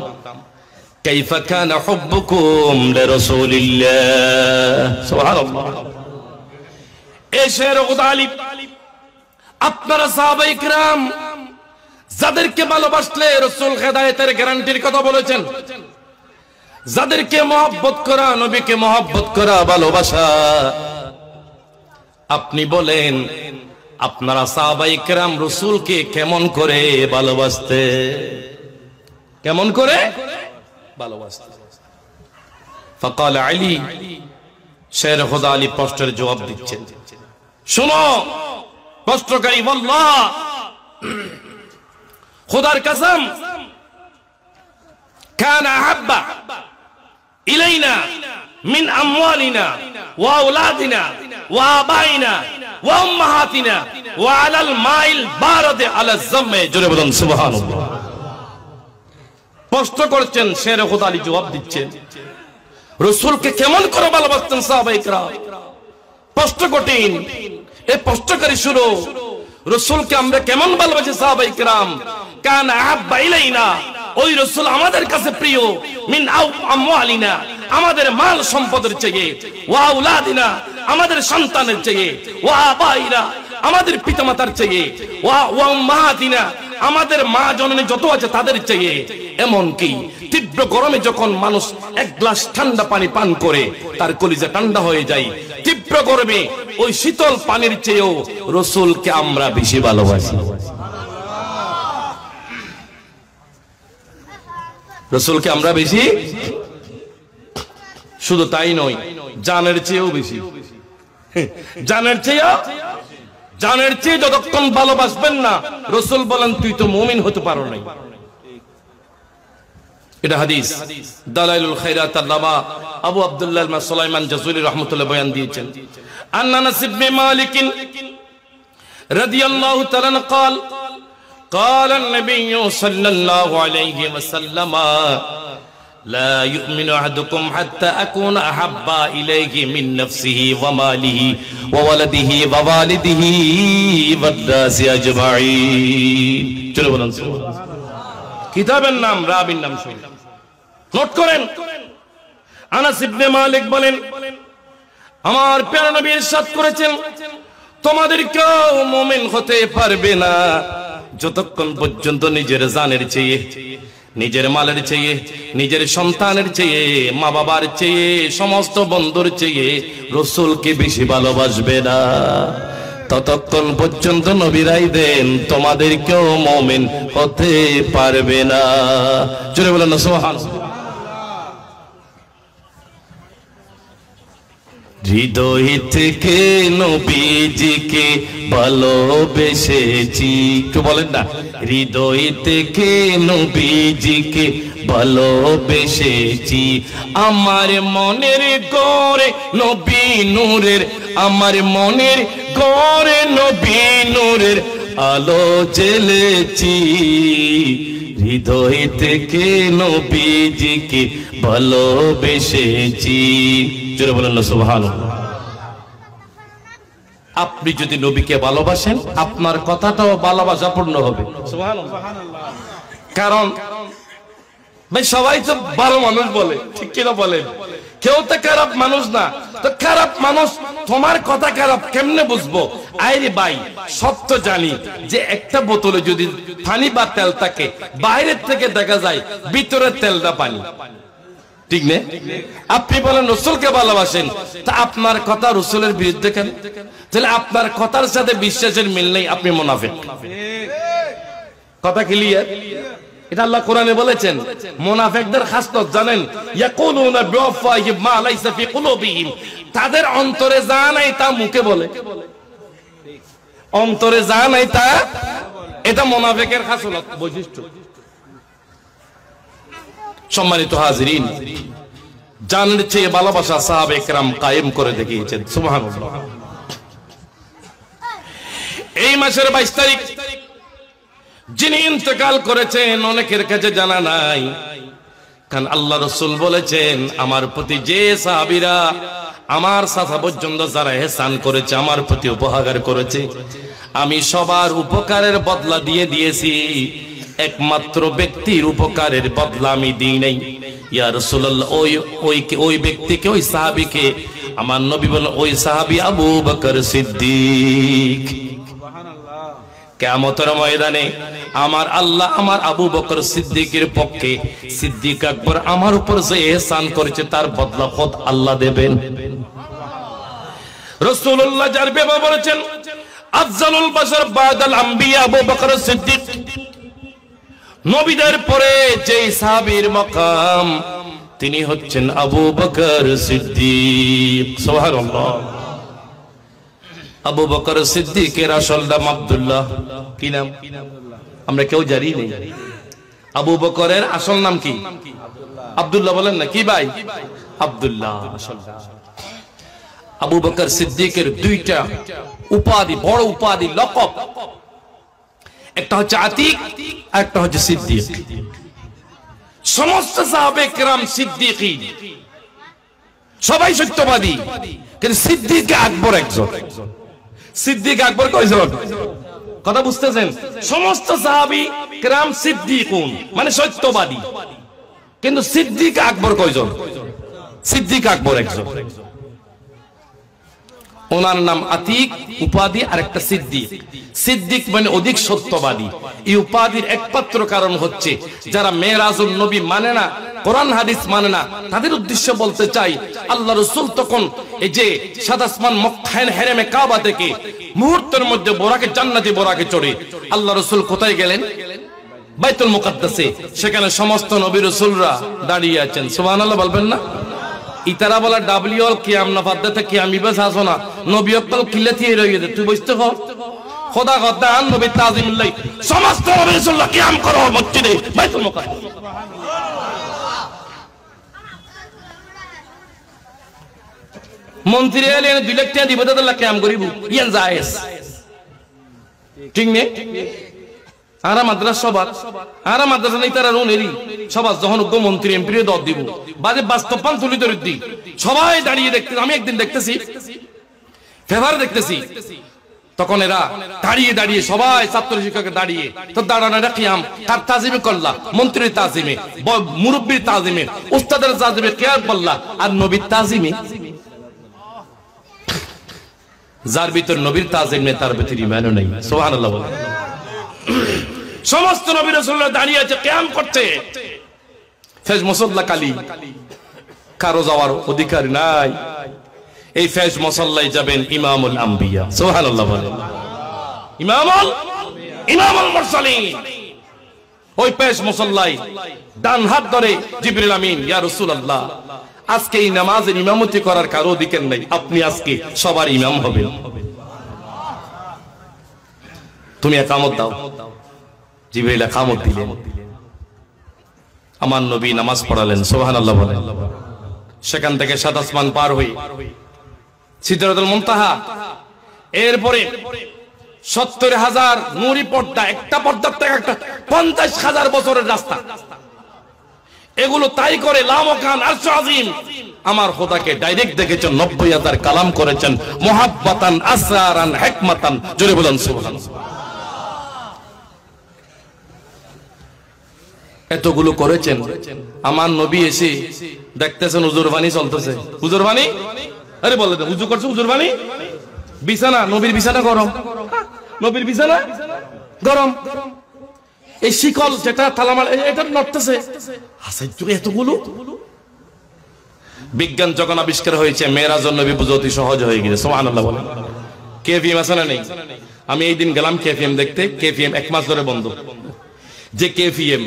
কাইফা কানা হুব্বুকুম লিরাসূলিল্লাহ। সুবহানাল্লাহ। এ শের খুদা আলী, আপনারা সাহাবায়ে কেরাম যাদেরকে ভালোবাসলে রাসূল হেদায়েতের গ্যারান্টির কথা বলেছেন, যাদেরকে মহব্বত করা, নবীকে মহব্বত করা ভালোবাসা, আপনি বলেন আপনারা সাহাবায়ে কেরাম রাসূলকে কেমন করে ভালোবাসতে? কেমন করে ভালোবাসতে? ফাকাল আলী, শের খুদা আলী প্রশ্নের জবাব দিচ্ছেন। শোনো প্রশ্নকারী, আল্লাহ খুদার কসম, কানা আহাব্বা ইলাইনা মিন আমওয়ালিনা ওয়া আওলাদিনা ওয়া আবাইনা ওয়া উম্মাহাতিনা ওয়া আলাল মাইল বারাদে আলা জামে। জোরে বলুন সুবহানাল্লাহ। প্রশ্ন করছেন, শের খুদা আলী জবাব দিচ্ছেন, রাসূলকে কেমন করে ভালোবাসতেন সাহাবায়ে কেরাম? প্রশ্ন কঠিন। এই প্রশ্নকারী শুনো, রাসূলকে আমরা কেমন ভালোবাসি সাহাবায়ে কেরাম? কানা আহাব্বা ইলাইনা, ওই রাসূল আমাদের কাছে প্রিয়, মিন আমওয়ালিনা, আমাদের মাল সম্পদের চেয়ে, ওয়া আওলাদিনা, আমাদের সন্তানের চেয়ে, ওয়া আবাইনা, আমাদের পিতামাতার চেয়ে, ওয়া উম্মাহাতিনা, আমাদের মা জননী যত আছে তাদের চেয়ে। এমন কি তীব্র গরমে যখন মানুষ এক গ্লাস ঠান্ডা পানি পান করে তার কলিজা ঠান্ডা হয়ে যায়, তীব্র গরমে ওই শীতল পানির চেয়েও রাসূলকে আমরা বেশি ভালোবাসি। রাসূলকে আমরা বেশি, শুধু তাই নয়, জানের চেয়েও বেশি, জানের চেয়েও জানের চেয়ে যতক্ষণ ভালোবাসবেন না, রাসূল বলেন তুই তো মুমিন হতে পারো নাই। এটা হাদিস দালাইলুল খায়রাত আল্লামা আবু আব্দুল্লাহ সুলাইমান জাযুলি রাহমাতুল্লাহ বয়ান দিয়েছেন। আন্না আনাস ইবনে মালিক রাদিয়াল্লাহু তাআলা قال قال النبي صلى الله عليه وسلم لا يؤمن أحدكم حتى أكون أحب إليه من نفسه وماله وولده ووالده والناس أجمعين। চলো বলুন কিতাবের নাম রাবির নাম শুনুন, নোট করেন। আনাস ইবনে মালিক বলেন আমার প্রিয় নবী ইরশাদ করেছেন তোমাদের কেউ মুমিন হতে পারবে না যতক্ষণ পর্যন্ত নিজের জানের চেয়ে, নিজের মালের চেয়ে, নিজের সন্তানের চেয়ে, মা বাবার চেয়ে, সমস্ত বন্ধুর চেয়ে রাসূলকে বেশি ভালোবাসবে না। ততক্ষণ পর্যন্ত নবীরাই দেন তোমাদের কেউ মুমিন হতে পারবে না। জোরে বলেন না সুবহানাল্লাহ। হৃদয় থেকে নবীজিকে ভালোবেসেছি, একটু বলেন না, হৃদয় থেকে নবীজিকে ভালোবেসেছি। আমার মনের গড়ে নবী নূরের, আমার মনের গড়ে নবী নূরের আলো জ্বেলেছি। হৃদয় থেকে নবীজিকে ভালোবেসেছি। জোরে বলেন না সুবহানাল্লাহ। আপনি যদি নবীকে ভালোবাসেন আপনার কথাটাও ভালোবাসাপূর্ণ হবে। সুবহানাল্লাহ। কারণ ভাই সবাই তো ভালো মানুষ বলে, ঠিক কিনা বলেন? কেউ তো খারাপ মানুষ না। তো খারাপ মানুষ তোমার কথা খারাপ কেমনে বুঝবো? আরে ভাই সত্য জানি যে একটা বোতলে যদি পানি বা তেল থাকে, বাইরের থেকে দেখা যায় ভিতরের তেলটা পানি, ঠিক না? আপনি বলেন রাসূলকে ভালোবাসেন, তা আপনার কথা রাসূলের বিরুদ্ধে কেন? তাহলে আপনার কথার সাথে বিশ্বাসের মিল নেই, আপনি মুনাফিক। কথা ক্লিয়ার? এটা আল্লাহ কোরআনে বলেছেন মুনাফিকদের খাসলত জানেন, ইয়াকুলুনা বিআফওয়াহিহিম মা লাইসা ফি কুলুবিহিম, তাদের অন্তরে যা নাই তা মুখে বলে, অন্তরে যা নাই তা, এটা মুনাফিকের খাসলত বৈশিষ্ট্য। সম্মানিত হাজিরিন, জানের চেয়ে ভালোবাসা সাহাবায়ে কেরাম কায়েম করে দেখিয়েছেন। সুবহানাল্লাহ। এই মাসের 22 তারিখ যিনি ইন্তেকাল করেছেন অনেকের কাছে জানা নাই, কারণ আল্লাহ রাসূল বলেছেন আমার প্রতি যে সাহাবীরা আমার সাথা পর্যন্ত যারা ইহসান করেছে, আমার প্রতি উপকার করেছে, আমি সবার উপকারের বদলা দিয়ে দিয়েছি, একমাত্র ব্যক্তির উপকারের বদলা আমি দিই নাই। ইয়া রাসূলুল্লাহ, ওই ব্যক্তিকে, ওই সাহাবীকে আমার নবী বলেন ওই সাহাবী আবু বকর সিদ্দিক। কিয়ামতের ময়দানে আমার আল্লাহ আমার আবু বকর সিদ্দিকের পক্ষে, সিদ্দিক আকবর আমার উপর যে ইহসান করেছে তার বদলা খোদ আল্লাহ দেবেন। রাসূলুল্লাহ যার ব্যাপারে বলেছেন আফজালুল বাশার বাদাল আম্বিয়া আবু বকর সিদ্দিক, নবীদের পরে যে সাহাবীর মাকাম তিনি হচ্ছেন আবু বকর সিদ্দিক। সুবহানাল্লাহ। আবু বকর সিদ্দিকের আসল নাম আব্দুল্লাহ। কি নাম? আমরা কেউ জানি না। আবু বকরের আসল নাম কি? আব্দুল্লাহ। বলেন না কি ভাই? আব্দুল্লাহ আসল নাম। আবু বকর সিদ্দিকের দুইটা উপাধি, বড় উপাধি, লকব, একটা হচ্ছে আতিক আর একটা হচ্ছে সিদ্দিক। সমস্ত সাহাবায়ে কেরাম সিদ্দিকীন, সবাই সত্যবাদী, কিন্তু সিদ্দিক আকবর একজন। সিদ্দিক আকবর কয়জন? কথা বুঝতেছেন? সমস্ত সাহাবী কেরাম সিদ্দিকুন মানে সত্যবাদী, কিন্তু সিদ্দিক আকবর কয়জন? সিদ্দিক আকবর একজন। ওনার নাম আতিক উপাধি, আর একটা সিদ্দিক। সিদ্দিক মানে অধিক সত্যবাদী। এই উপাধির একমাত্র কারণ হচ্ছে যারা মেরাজুন নবী মানে না, কোরআন হাদিস মানে না, তাদের উদ্দেশ্যে বলতে চাই আল্লাহ রাসূল তখন এই যে সাত আসমান মক্কা হেরেমে কাবা থেকে মুহূর্তের মধ্যে বোরাকে, জান্নাতি বোরাকে চড়ে আল্লাহ রাসূল কোথায় গেলেন? বাইতুল মুকাদ্দাসে। সেখানে সমস্ত নবী রাসূলরা দাঁড়িয়ে আছেন। সুবহানাল্লাহ বলবেন না? ইতারা বলা ডাব্লিউল কিয়াম না ফাদ্দাতে কিয়ামি বাস আসো না, নবী অকল কিলাতি রইয়ে তুই বুঝতে কর খোদা গদ্দান নবী তাজিম লাই সমস্ত নবী রাসূলুল্লাহ কিয়াম করো মসজিদে বাইতুল মুকাদ্দাস মন্ত্রী এলেন 2 লাখ টাকা দিব তাদের কিয়াম করিব ইয়ান জায়েজ ঠিক নে আরা মাদ্রাসা সবার আরা মাদ্রাসা নাই তারা রুনেরি সবার যখন উগ্র মন্ত্রী এমপি রে দর দিব বাজে বাস্তব পান তুলি ধরে দি সবাই দাঁড়িয়ে দেখতে আমি একদিন দেখতেছি ফেভার দেখতেছি তখন এরা দাঁড়িয়ে দাঁড়িয়ে সবাই ছাত্র শিক্ষকের দাঁড়িয়ে তো দাঁড়ানোটা কিয়াম তার তাজিমে করলা মন্ত্রীর তাজিমে মুরব্বির তাজিমে উস্তাদের তাজিমে কিয়াম করলা আর নবীর তাজিমে যার ভিতর নবীর তাজিম নেই তার ভিতর ঈমানও নেই সুবহানাল্লাহ বলেন সমস্ত নবী রাসূলুল্লাহ দাঁড়িয়ে আছে কিয়াম করতে ফেজ মুসাল্লা কালী কারো যাওয়ার অধিকার নাই এই ফেজ মুসাল্লায় যাবেন ইমামুল আম্বিয়া সুবহানাল্লাহ বলেন ইমামুল মুরসালিন ওই ফেজ মুসাল্লায় ডান হাত ধরে জিবরিল আমিন ইয়া রাসূলুল্লাহ আজকে এই নামাজের ইমামতি করার কারো অধিকার নাই আপনি আজকে সবার ইমাম হবেন তুমি ইকামত দাও জিবরিল ইকামত দিলেন আমার নবী নামাজ পড়ালেন সুবহানাল্লাহ বলেন সেখান থেকে সাত আসমান পার হই সিদরাতুল মুনতাহা এরপরে ৭০,০০০ নূরি পর্দা একটা পর্দার থেকে একটা ৫০,০০০ বছরের রাস্তা এগুলো তাই করে লামকান আরশ আজিম আমার খোদাকে ডাইরেক্ট দেখেছেন ৯০,০০০ কালাম করেছেন মুহাব্বাতান আসরারান হিকমাতান জোরে বলেন সুবহানাল্লাহ এতগুলো করেছেন আমার নবী এসে দেখতেছেন হুজুর বাণী চলতেছে হুজুর বাণী আরে বলে দেন হুজুর করছে হুজুর বাণী বিছানা নবীর বিছানা গরম নবীর বিছানা গরম এই শিকল যেটা তালামাল এটা নড়তেছে আশ্চর্য এতগুলো বিজ্ঞান যখন আবিষ্কার হয়েছে মেরাজুন নবী বুঝতে সহজ হয়ে গেছে সুবহানাল্লাহ বলেন কেএফএম আছে না নেই আমি এই দিন গেলাম কেএফএম দেখতে কেএফএম 1 মাস ধরে বন্ধ যে কেএফএম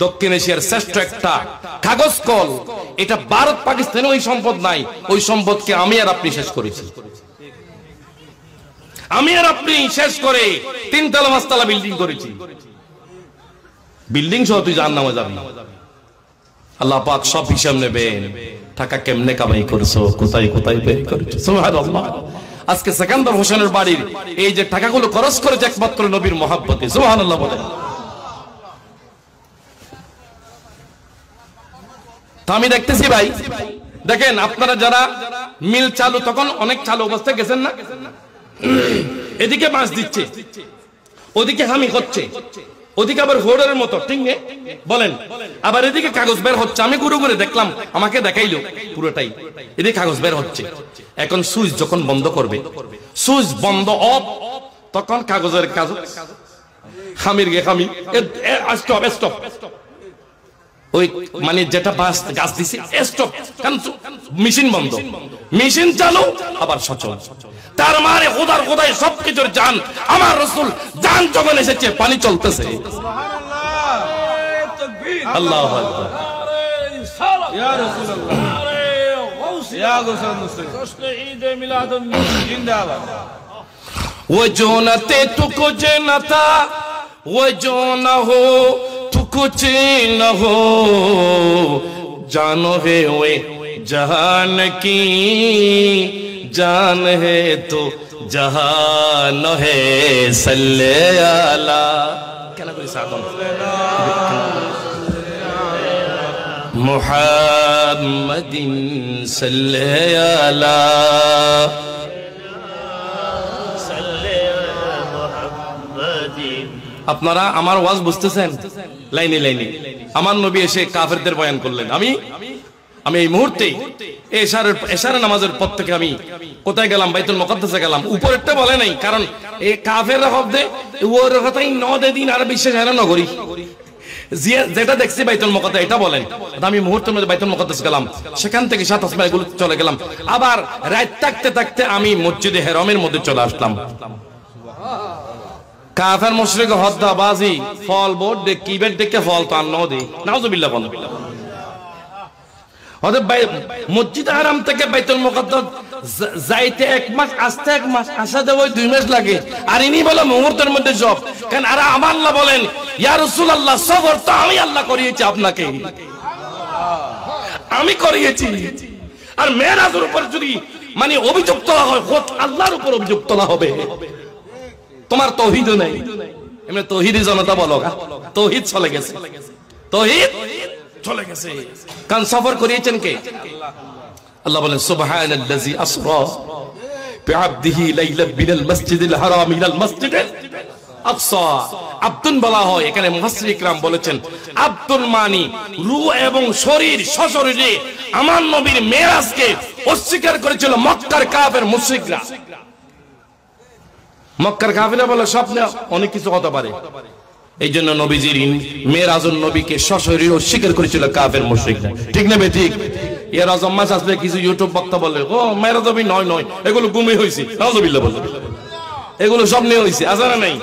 দক্ষিণ এশিয়ার শ্রেষ্ঠ একটা কাগজ কল এটা ভারত পাকিস্তানে ওই সম্পদ নাই ওই সম্পদকে আমি আর আপনি শেষ করেছি আমি আর আপনি শেষ করে 3 তলা 5 তলা বিল্ডিং করেছি বিল্ডিং সহ তুই জাহান্নামে যাবি আল্লাহ পাক সব হিসাব নেবেন টাকা কেমনে কামাই করছো কোথায় কোথায় ব্যয় করেছো সুবহানাল্লাহ আজকে সেকান্দর হোসেনের বাড়ির এই যে টাকাগুলো খরচ করেছে একমাত্র নবীর মহব্বতে সুবহানাল্লাহ বলেন তো আমি দেখতেছি ভাই দেখেন আপনারা যারা মিল চালু তখন অনেক চালু অবস্থায় গেছেন না এদিকে মাছ দিচ্ছে ওদিকে হামি হচ্ছে ওদিকে আবার হোর্ডারের মতো ঠিক নেই বলেন আবার এদিকে কাগজ বের হচ্ছে আমি ঘুরে ঘুরে দেখলাম আমাকে দেখাইলো পুরোটাই এদিকে কাগজ বের হচ্ছে এখন সুইচ যখন বন্ধ করবে সুইচ বন্ধ অফ তখন কাগজের কাগজ খামির গে খামি স্টপ স্টপ ওই মানে যেটা বাস গাছ দিছে স্টপ কারণ মেশিন বন্ধ মেশিন চালু আবার সচল তার মানে খোদার খোদাই সবকিছুর জান আমার রাসূল জান যখন এসেছে পানি চলতেছে সুবহানাল্লাহ তাকবীর আল্লাহু আকবার ইয়া রাসূলুল্লাহ ইয়া গোসান মুসলিম কষ্টে ঈদ মিলাদুন জিন্দাবাদ वो जो न थे तू कुछ न था वो जो न हो तू कुछ न हो जानो है वे जहान की जान है तो जहान है सल्ले अला क्या ना कोई साधन मुहम्मदिन सल्ले अला আপনারা আমার ওয়াজ বুঝতেছেন লাইনে লাইনে আমার নবী এসে কাফেরদের বয়ান করলেন আমি এই মুহূর্তে এশারের নামাজের পর থেকে আমি কোথায় গেলাম বাইতুল মুকাদ্দাসে গেলাম উপরেরটা বলে নাই কারণ এই কাফেররা শব্দে ওর কথাই ন দিন আর বিশ্বাস হয় না নগরী যেটা দেখছি বাইতুল মুকাদ্দাস এটা বলেন আমি মুহূর্তের মধ্যে বাইতুল মুকাদ্দাস গেলাম সেখান থেকে 7 আসমান এগুলো চলে গেলাম আবার রাত থাকতে থাকতে আমি মসজিদে হেরামের মধ্যে চলে আসলাম কাফের মুশরিক হদ্দাবাজি ফল বোর্ড দেখ কিবেট দেখে ফল তো আর নদী নাউজুবিল্লাহ বল ওদের মসজিদ হারাম থেকে বাইতুল মুকাদ্দাস যাইতে 1 মাস, আসতে 1 মাস, আসাতে ওই 2 মাস লাগে। আর ইনি বলে মুহূর্তের মধ্যে সব। কেন? আর আমার আল্লাহ বলেন, ইয়া রাসূলুল্লাহ, সবর তো আমি আল্লাহ করিয়েছি আপনাকে, আমি করিয়েছি। আর মেরাজের উপর যদি মানে অভিযোগ তোলা হয়, খোদ আল্লাহর উপর অভিযোগ তোলা হবে। তোমার তৌহিদও নেই। এমনি তৌহিদি জনতা বলো, তৌহিদ চলে গেছে, তৌহিদ চলে গেছে। কারণ সফর করিয়েছেন কে? আল্লাহ বলেন, সুবহানাল্লাযী আসরা বিআবদিহি লাইলাম মিনাল মাসজিদিল হারাম ইলাল মাসজিদিল আকসা। আব্দুল বলা হয়, এখানে মুফাসসির ইকরাম বলেছেন আব্দুল মানি রূহ এবং শরীর, সশরীরে আমার নবীর মেরাজকে অস্বীকার করেছিল মক্কার কাফের মুশরিকরা। মক্কার কাফেররা বলে স্বপ্নে অনেক কিছু হতে পারে, এই জন্য নবীজির মেরাজুন নবীকে সশরীরে অস্বীকার করেছিল কাফের মুশরিকরা। ঠিক না ঠিক? এর আজম্মাস আসলে কিছু ইউটিউব বক্তা বলে, ও মেরাজ নবী নয়, এগুলো গুমে হয়েছে, নাউযুবিল্লাহ বলে, এগুলো স্বপ্নে হয়েছে, আছে না নাই?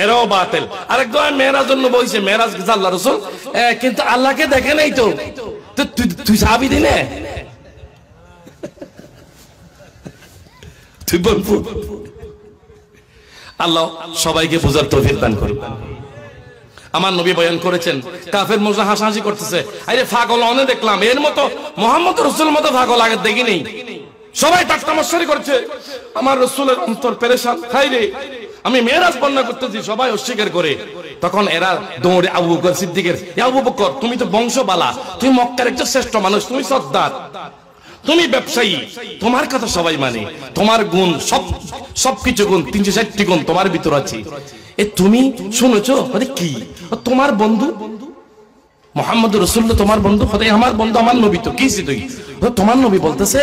এরাও বাতিল। আরেক দোয়া মেরাজুন নবী হইছে, মেরাজ গেছে আল্লাহ রাসূল, কিন্তু আল্লাহকে দেখে নাই তো। তুই সাহাবী দিনে তুই বলবো। আল্লাহ সবাইকে বুঝার তৌফিক দান করুন। আমার নবী বয়ান করেছেন, কাফের মুশরিক হাসাহাসি করতেছে, আরে পাগল অনে দেখলাম, এর মতো মুহাম্মদ রাসূলের মতো পাগল আগে দেখি নেই। সবাই তামাশারি করছে, আমার রাসূলের অন্তর পেরেশান, হায়রে আমি মেরাজ বর্ণনা করতেছি, সবাই অস্বীকার করে। তখন এরা দৌড়ে আবু বকর সিদ্দিকের, আবু বকর তুমি তো বংশবালা, তুমি মক্কার একজন শ্রেষ্ঠ মানুষ, তুমি সর্দার, তুমি ব্যবসায়ী, তোমার কথা সবাই মানে, তোমার গুণ সবকিছু গুণ 360টি গুণ তোমার ভিতর আছে। তুমি শুনেছো কি তোমার বন্ধু মুহাম্মদ রাসূলুল্লাহ তোমার বন্ধু? আমার বন্ধু আমার নবী তো কিছি তুই? তোমার নবী বলতেছে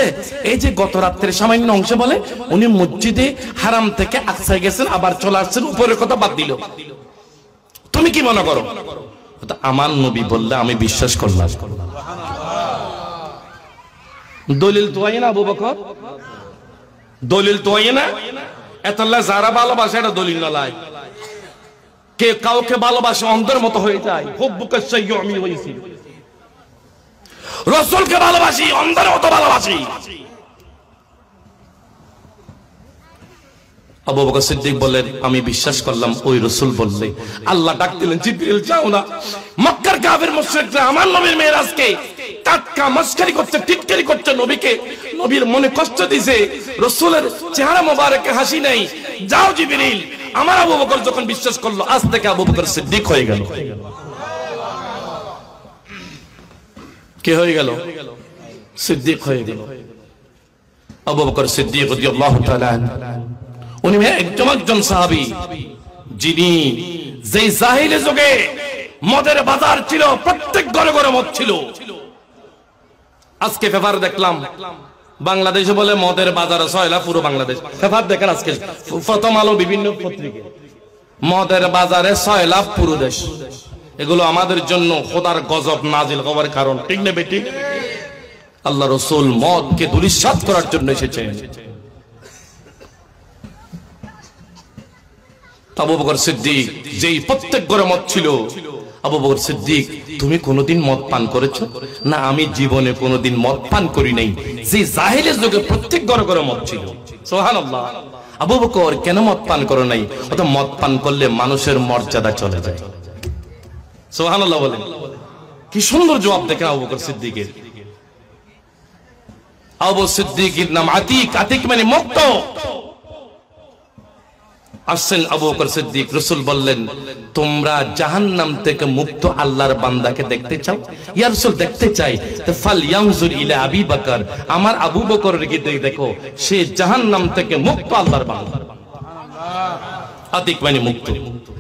এই যে গত রাতের সামান্য অংশ বলে উনি মসজিদে হারাম থেকে আকসায় গেছেন, আবার চলে আসছেন, উপরের কথা বাদ দিল। তুমি কি মনে করো? আমার নবী বললে আমি বিশ্বাস করলাম। দলিল তো হয় না আবু বকর, দলিল তো হয় না। এতলা যারা ভালোবাসে এটা দলিল নয়। কে কাউকে ভালোবাসে অন্ধের মতো হয়ে যায়। হুব্বুকা শাইয়্যু আমি হইছি, রাসূলকে ভালোবাসি, অন্ধের মতো ভালোবাসি। আবু বকর সিদ্দিক বলেন আমি বিশ্বাস করলাম ওই রাসূল বললে। আল্লাহ ডাক দিলেন, জিবরিল যাও না, মক্কার কাফের মুশরিকরা আমার নবীর মেরাজকে টাটকা মস্করি করছে, টিটকারি করছে, নবীকে, নবীর মনে কষ্ট দিছে, রাসূলের চেহারা মোবারকে হাসি নাই। যাও জিবরিল। আমার আবু বকর যখন বিশ্বাস করলো, আজ থেকে আবু বকর সিদ্দিক হয়ে গেল। কে হয়ে গেল? সিদ্দিক হয়ে গেল। আবু বকর সিদ্দিক রাদিয়াল্লাহু তাআলা উনি একজন সাহাবী, যিনি যেই জাহিলি যুগে মদের বাজার ছিল, প্রত্যেক ঘরে ঘরে মদ ছিল। আজকে পেপার দেখলাম বাংলাদেশে বলে মদের বাজার 6 লাখ, পুরো বাংলাদেশ। পেপার দেখেন আজকে প্রথম আলো বিভিন্ন পত্রিকা, মদের বাজারে 6 লাখ পুরো দেশ। এগুলো আমাদের জন্য খোদার গজব নাজিল হওয়ার কারণ। ঠিক না বেটি? আল্লাহ রাসূল মদকে দুলিশাত করার জন্য এসেছেন। আবু বকর সিদ্দিক যেই প্রত্যেক ঘরে মদ ছিল, আবু বকর সিদ্দিক তুমি কোনোদিন মদ পান করেছো? না, আমি জীবনে কোনোদিন মদ পান করি নাই। যে জাহেলের যুগে প্রত্যেক ঘরে ঘরে মদ ছিল। সুবহানাল্লাহ। আবু বকর কেন মদ পান করো নাই? অত মদ পান করলে মানুষের মর্যাদা চলে যায়। সুবহানাল্লাহ বলেন। কি সুন্দর জবাব দেখেন আবু বকর সিদ্দিকের। আবু সিদ্দিকের নাম আতিক, আতিক মানে মুক্ত। আসছেন আবু বকর সিদ্দিক, রাসূল বললেন তোমরা জাহান্নাম থেকে মুক্ত আল্লাহর বান্দাকে দেখতে চাও? ইয়া রাসূল দেখতে চাই। তো ফাল ইয়ানজুর ইলা আবি বকর, আমার আবু বকরের দিকে দেখো, সে জাহান্নাম থেকে মুক্ত আল্লাহর বান্দা। আতিক মানে মুক্ত।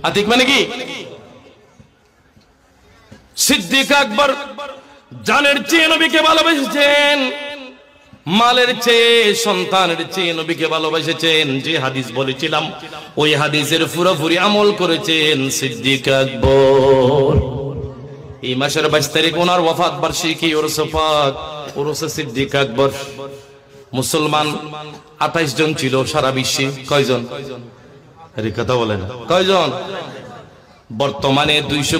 আতিক মানে কি? সিদ্দিক আকবর জানের চেয়ে নবীকে ভালোবেসেছেন, মালের চেয়ে, সন্তানের চেয়ে নবীকে ভালোবেসেছেন। যে হাদিস বলেছিলাম ওই হাদিসের পুরোপুরি আমল করেছেন সিদ্দিক আকবর। এই মাসের 22 তারিখ ওনার ওয়াফাত বার্ষিকী, ওরস পাক, ওরস সিদ্দিক আকবর। মুসলমান 28 জন ছিল সারা বিশ্বে। কয়জন? আরে কথা বলেন, কয়জন? বর্তমানে 200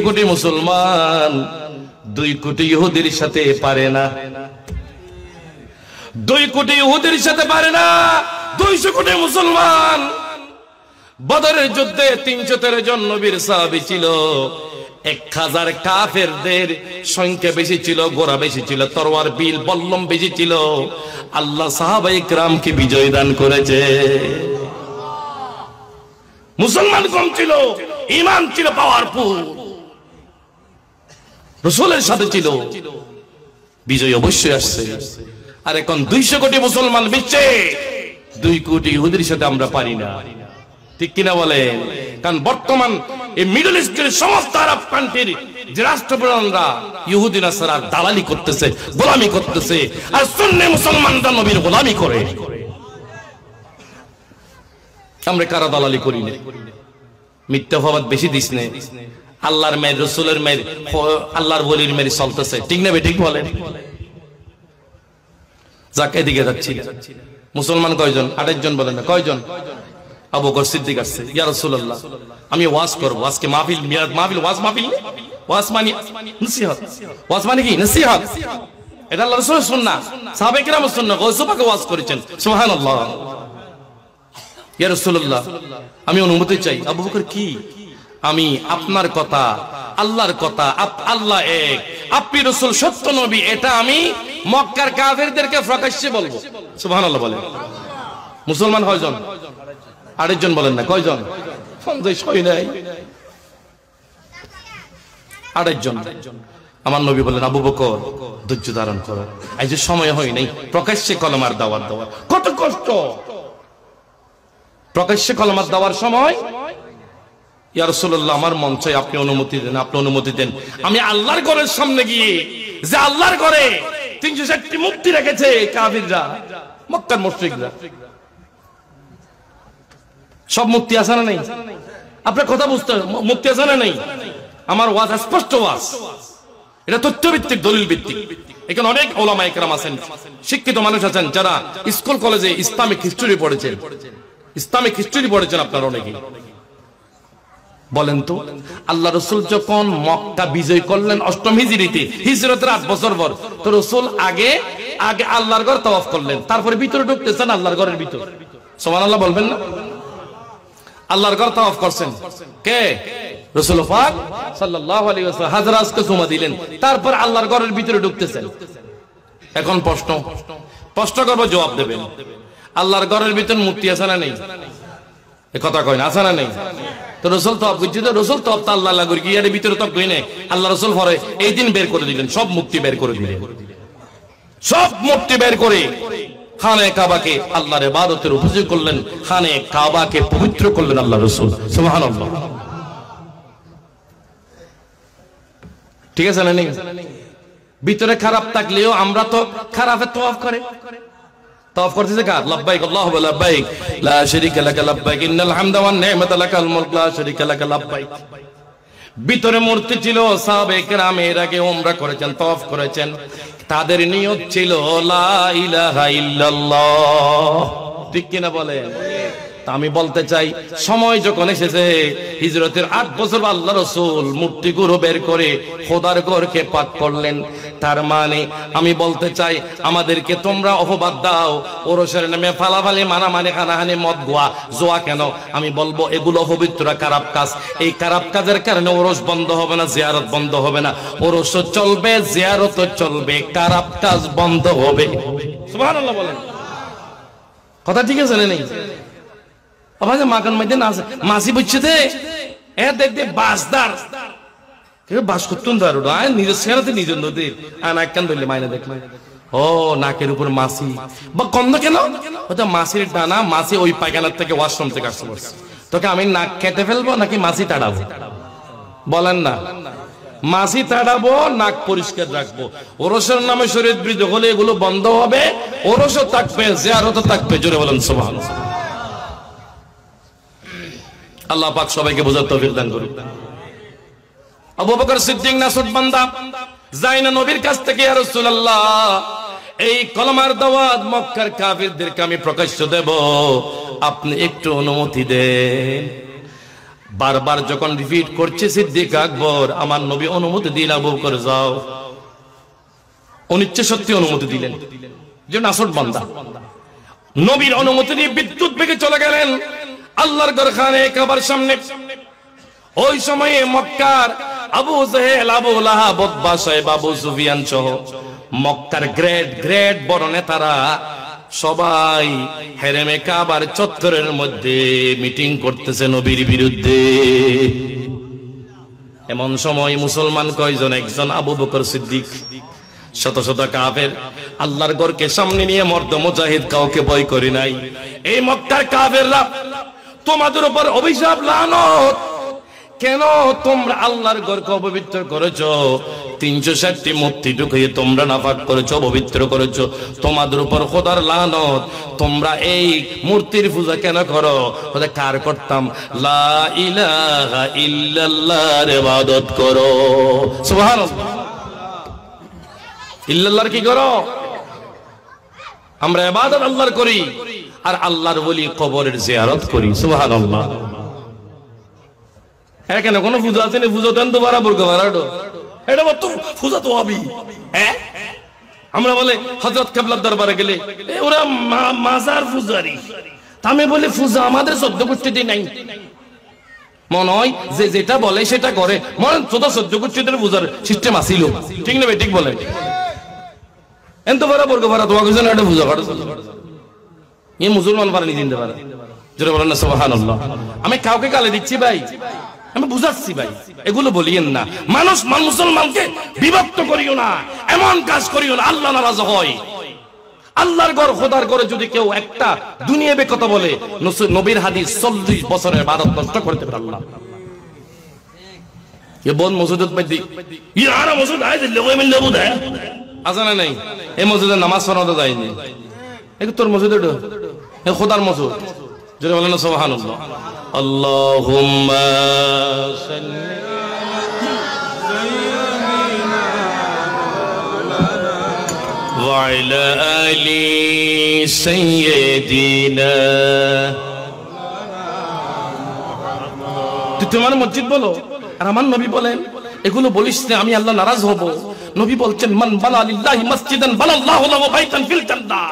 কোটি মুসলমান 2 কোটি ইহুদির সাথে পারে না। 2 কোটি ইহুদির সাথে পারে না 200 কোটি মুসলমান। বদরের যুদ্ধে 313 জন নবীর সাহাবী ছিল, 1000 কাফেরদের সংখ্যা বেশি ছিল, ঘোড়া বেশি ছিল, তরোয়ার বিল বল্লম বেশি ছিল। আল্লাহ সাহাবায়ে কিরামকে বিজয় দান করেছে। মুসলমান কম ছিল, ঈমান ছিল পাওয়ারফুল, রাসূলের সাথে ছিল, বিজয় অবশ্যই আসছে। আর এখন 200 কোটি মুসলমান বিশ্বে 2 কোটি ইহুদির সাথে আমরা পারি না, ঠিক কিনা বলেন? কারণ বর্তমান এই মিডল ইস্টের সমস্ত আরব কান্ট্রির যে রাষ্ট্রপ্রধানরা ইহুদি নাসারার দালালি করতেছে, গোলামি করতেছে, আর সুন্নি মুসলমানরা নবীর গোলামি করে। আমরা কারা দালালি করি না? মিথ্যা অপবাদ বেশি দিস নে, আল্লাহর মেয়ের, রাসূলের মেয়ের, আল্লাহর ওলির মেয়ের চলতেছে, ঠিক না? ঠিক বলেন। যাক, এদিকে যাচ্ছি। মুসলমান কয়জন? 28 জন। বলেন না কয়জন? আবু বকর সিদ্দিক আসছে, ইয়া রাসূলুল্লাহ আমি ওয়াজ করব আজকে। মাহফিল, মাহফিল, ওয়াজ মাহফিল, ওয়াজ মানে নসিহত, ওয়াজ মানে কি? নসিহত। এটা আল্লাহর রাসূলের সুন্নাহ, সাহাবায়ে কেরামের সুন্নাহ, গৌস পাক ওয়াজ করেছেন। সুবহানাল্লাহ। ইয়া রাসূলুল্লাহ আমি অনুমতি চাই। আবু বকর কি? আমি আপনার কথা, আল্লাহর কথা, আল্লাহ এক, আপনি রাসূল সত্য নবী, এটা আমি মক্কার কাফেরদেরকে প্রকাশ্যে বলবো। সুবহানাল্লাহ বলেন। মুসলমান কয়জন? 28 জন। বলেন না কয়জন? 50 হয় নাই, 28 জন। আমার নবী বলেন, আবু বকর ধৈর্য ধারণ করো, এই যে সময় হয় নাই প্রকাশ্যে কলমার দাওয়াত দেওয়া। কত কষ্ট প্রকাশ্যে কলমার দেওয়ার সময়। ইয়া রাসূলুল্লাহ আমার মন চাই, আপনি অনুমতি দেন, আপনি অনুমতি দেন। আমি আল্লাহর ঘরের সামনে গিয়ে, যে আল্লাহর ঘরে 360টি মূর্তি রেখেছে কাফিররা, মক্কার মুশরিকরা, সব মূর্তি আছে না নেই? আপনার কথা বুঝতে, মূর্তি আছে না নেই? আমার ওয়াজ স্পষ্ট ওয়াজ, এটা তথ্যভিত্তিক, দলিল ভিত্তিক। এখানে অনেক ওলামায়ে কেরাম আছেন, শিক্ষিত মানুষ আছেন, যারা স্কুল কলেজে ইসলামিক হিস্ট্রি পড়েছেন, ইসলামিক হিস্ট্রি পড়েছেন আপনারা অনেকেই। বলেন তো, আল্লাহ রাসূল যখন মক্কা বিজয় করলেন 8ম হিজরিতে, হিজরতের 8 বছর পর, তো রাসূল আগে আল্লাহর ঘর তাওয়াফ করলেন, তারপরে ভিতরে ঢুকতেছেন আল্লাহর ঘরের ভিতর। সুবহানাল্লাহ বলবেন না? আল্লাহর ঘর তাওয়াফ করছেন কে? রাসূল পাক সাল্লাল্লাহু আলাইহি ওয়াসাল্লাম হাজরাতকে চুমা দিলেন, তারপর আল্লাহর ঘরের ভিতরে ঢুকতেছেন। এখন প্রশ্ন করব, জবাব দেবেন। আল্লাহর ঘরের ভিতর মূর্তি আছে না নেই? এ কথা কয় না, আছে না নেই? তো রাসূল তাওয়াফ করছে, তো রাসূল তাওয়াফ তা আল্লাহ লাগর কি এর ভিতরে তো কই নাই। আল্লাহ রাসূল পরে এই দিন বের করে দিলেন, সব মূর্তি বের করে দিলেন, সব মূর্তি বের করে খানে কাবাকে আল্লাহর ইবাদতের উপযোগী করলেন, খানে কাবাকে পবিত্র করলেন আল্লাহ রাসূল। সুবহানাল্লাহ। ঠিক আছে না নেই? ভিতরে খারাপ থাকলেও আমরা তো খারাপে তাওয়াফ করে, তাওয়াফ করতেছে কার? লাব্বাইক আল্লাহুম্মা লাব্বাইক লা শারীকা লাকা লাব্বাইক ইন্নাল হামদা ওয়ান নি'মাতা লাকাল মুলক লা শারীকা লাকা লাব্বাইক। ভিতরে মূর্তি ছিল, সাহাবায়ে কেরাম এর আগে উমরা করেছেন, তাওয়াফ করেছেন, তাদের নিয়ত ছিল লা ইলাহা ইল্লাল্লাহ, ঠিক কিনা বলেন? আমি বলতে চাই, সময় যখন এসেছে, হিজরতের 8 বছর আল্লাহ রাসূল মূর্তিগুলো বের করে খোদার ঘরকে পাক করলেন। তার মানে আমি বলতে চাই, আমাদেরকে তোমরা অপবাদ দাও ওরসের নামে ফালাফালি, মারামারি, হানাহানি, মদ, জোয়া কেন? আমি বলবো এগুলো পবিত্র খারাপ কাজ। এই খারাপ কাজের কারণে ওরস বন্ধ হবে না, জিয়ারত বন্ধ হবে না। ওরসও চলবে, জিয়ারতও চলবে, খারাপ কাজ বন্ধ হবে। সুবহানাল্লাহ বলেন। কথা ঠিক আছে না নেই? আবার মাকান মধ্যে না আছে মাসি বুঝছে দে, এ দেখ দে বাসদার কেউ বাস করতুন দারু আয় নিজের সেরাতে নিজের নদীর নাক কান ধরলে মাইনে দেখ, ও নাকের উপর মাসি বা গন্ধ কেন? ওটা মাসির টানা, মাসি ওই পায়খানার থেকে ওয়াশরুম থেকে আসতে পারছে। তোকে আমি নাক কেটে ফেলবো নাকি মাসি তাড়াবো? বলেন না। মাসি তাড়াবো, নাক পরিষ্কার রাখবো। ওরসের নামে শরীয়ত বিরোধী হলে এগুলো বন্ধ হবে, ওরসও থাকবে, জিয়ারতও থাকবে। জোরে বলেন সুবহানাল্লাহ। আল্লাহ পাক সবাইকে বোঝার তৌফিক দান করুন। আবু বকর সিদ্দিক নাসুদ বান্দা যায় না নবীর কাছ থেকে, ইয়া রাসূলুল্লাহ এই কলমার দাওয়াত মক্কার কাফিরদেরকে আমি প্রকাশ্য দেব, আপনি একটু অনুমতি দেন। বারবার যখন রিপিট করছে সিদ্দিক আকবর, আমার নবী অনুমতি দিলেন, আবু বকর যাও। অনিচ্ছা সত্যি অনুমতি দিলেন। যে নাসট বান্দা। নবীর অনুমতি নিয়ে বিদ্যুৎ বেগে চলে গেলেন আল্লাহর ঘরখানে কাবার সামনে। ওই সময়ে মক্কার আবু জেহেল, আবু লাহাব, উতবা, শাইবা, আবু সুফিয়ান সহ মক্কার গ্রেট গ্রেট বড় নেতারা সবাই হেরেমে কাবার চত্বরের মধ্যে মিটিং করতেছে নবীর বিরুদ্ধে। এমন সময় মুসলমান কয়জন? একজন আবু বকর সিদ্দিক। শত শত কাফের আল্লাহর ঘরকে সামনে নিয়ে মর্দ মুজাহিদ কাউকে ভয় করে নাই। এই মক্কার কাফেররা তোমাদের উপর অভিশাপ লানত, কেন তোমরা আল্লাহর ঘরকে অপবিত্র করেছো? 360টি মূর্তি ঢুকিয়ে তোমরা নাপাক করেছো, অপবিত্র করেছো, তোমাদের উপর খোদার লানত। তোমরা এই মূর্তির পূজা কেন করো? বলে কার করতাম? লা ইলাহা ইল্লাল্লাহর ইবাদত করো। সুবহানাল্লাহ। ইল্লাল্লাহর কি করো? আমরা ইবাদত আল্লাহর করি আর আল্লাহর ওলি কবরের জিয়ারত করি। সুবহানাল্লাহ। হ্যাঁ, কেন কোন পূজা আছে না? পূজা দেন তো বরাবর গবরাডো, এটা তো পূজা তো হবেই। হ্যাঁ, আমরা বলে হযরত কিবলার দরবারে গেলে ওরা মাজার পূজারি, আমি বলি পূজা আমাদের 14 গোষ্ঠীতে নাই। মনে হয় যে যেটা বলে সেটা করে, মনে 14 গোষ্ঠীদের পূজার সিস্টেম আসিল, ঠিক না? ঠিক বলে এত বরাবর গবরা তোমাকে জন্য একটা পূজা করে এই মুসলমান পারে নিয়ে দিতে পারে। যেটা বলেন না সুবহানাল্লাহ। আমি কাউকে গালি দিচ্ছি ভাই, আমি বুঝাচ্ছি ভাই, এগুলো বলিয়েন না। মানুষ মুসলমানকে বিভক্ত করিও না, এমন কাজ করিও না আল্লাহ নারাজ হয়। আল্লাহর ঘর খোদার ঘরে যদি কেউ একটা দুনিয়াবে কথা বলে, নবীর হাদিস 40 বছরের ইবাদত নষ্ট করতে পারে আল্লাহ। এ বন মসজিদত বাইদি ইয়ারা মসজিদ আয় দিলে ওই মিল দেবো দেয় আজানা নাই। এই মসজিদে নামাজ পড়াতে যায়নি, এই তোর মসজিদ এ খোদার মসজিদ। যেটা বলেন না সুবহানাল্লাহ। আল্লাহুম্মা সাল্লি ওয়া আলা আলি সাইয়্যিদিনা। তুই তোমার মসজিদ বলো আর আমার নবী বলেন এগুলো বলিস না, আমি আল্লাহ নারাজ হব। নবী বলছেন মান বানা লিল্লাহি মসজিদান বানাল্লাহু লাহু বাইতান ফিল জান্নাহ।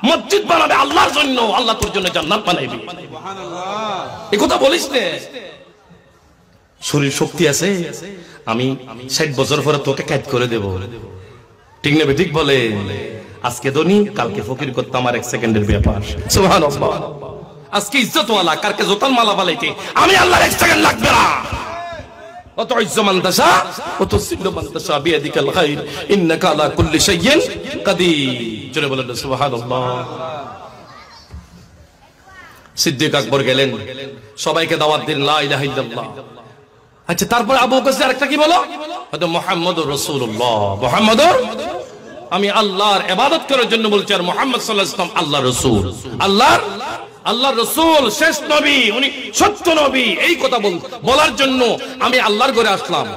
মসজিদ বানাবে আল্লাহর জন্য, আল্লাহ তোর জন্য জান্নাত বানাইবে। সুবহানাল্লাহ। এই কথা বলিস না। শরীর শক্তি আছে, আমি 60 বছর পরে তোকে কাজ করে দেব, ঠিক না? ঠিক বলে। আজকে ধনী কালকে ফকির করতে আমার 1 সেকেন্ডের ব্যাপার। সুবহানাল্লাহ। আজকে ইজ্জতওয়ালা কালকে জোতার মালা বালাইতে আমি আল্লাহর 1 সেকেন্ড লাগবে না। وتعز من تشاء وتذل من تشاء بيدك الخير انك على كل شيء قدير। জোরে বলেন সুবহানাল্লাহ। সিদ্দিক আকবর গেলেন, সবাইকে দাওয়াত দিলেন লা ইলাহা ইল্লাল্লাহ। আচ্ছা, তারপর আবু বকর আরেকটা কি বলো? হয়তো মুহাম্মদুর রাসূলুল্লাহ। মুহাম্মদুর, আমি আল্লাহর ইবাদত করার জন্য বলছি, আর মুহাম্মদ সাল্লাল্লাহু আলাইহি ওয়াসাল্লাম আল্লাহর রাসূল। আল্লাহর রাসূল শেষ নবী, উনি সত্য নবী। এই কথা বলার জন্য আমি আল্লাহর ঘরে আসলাম।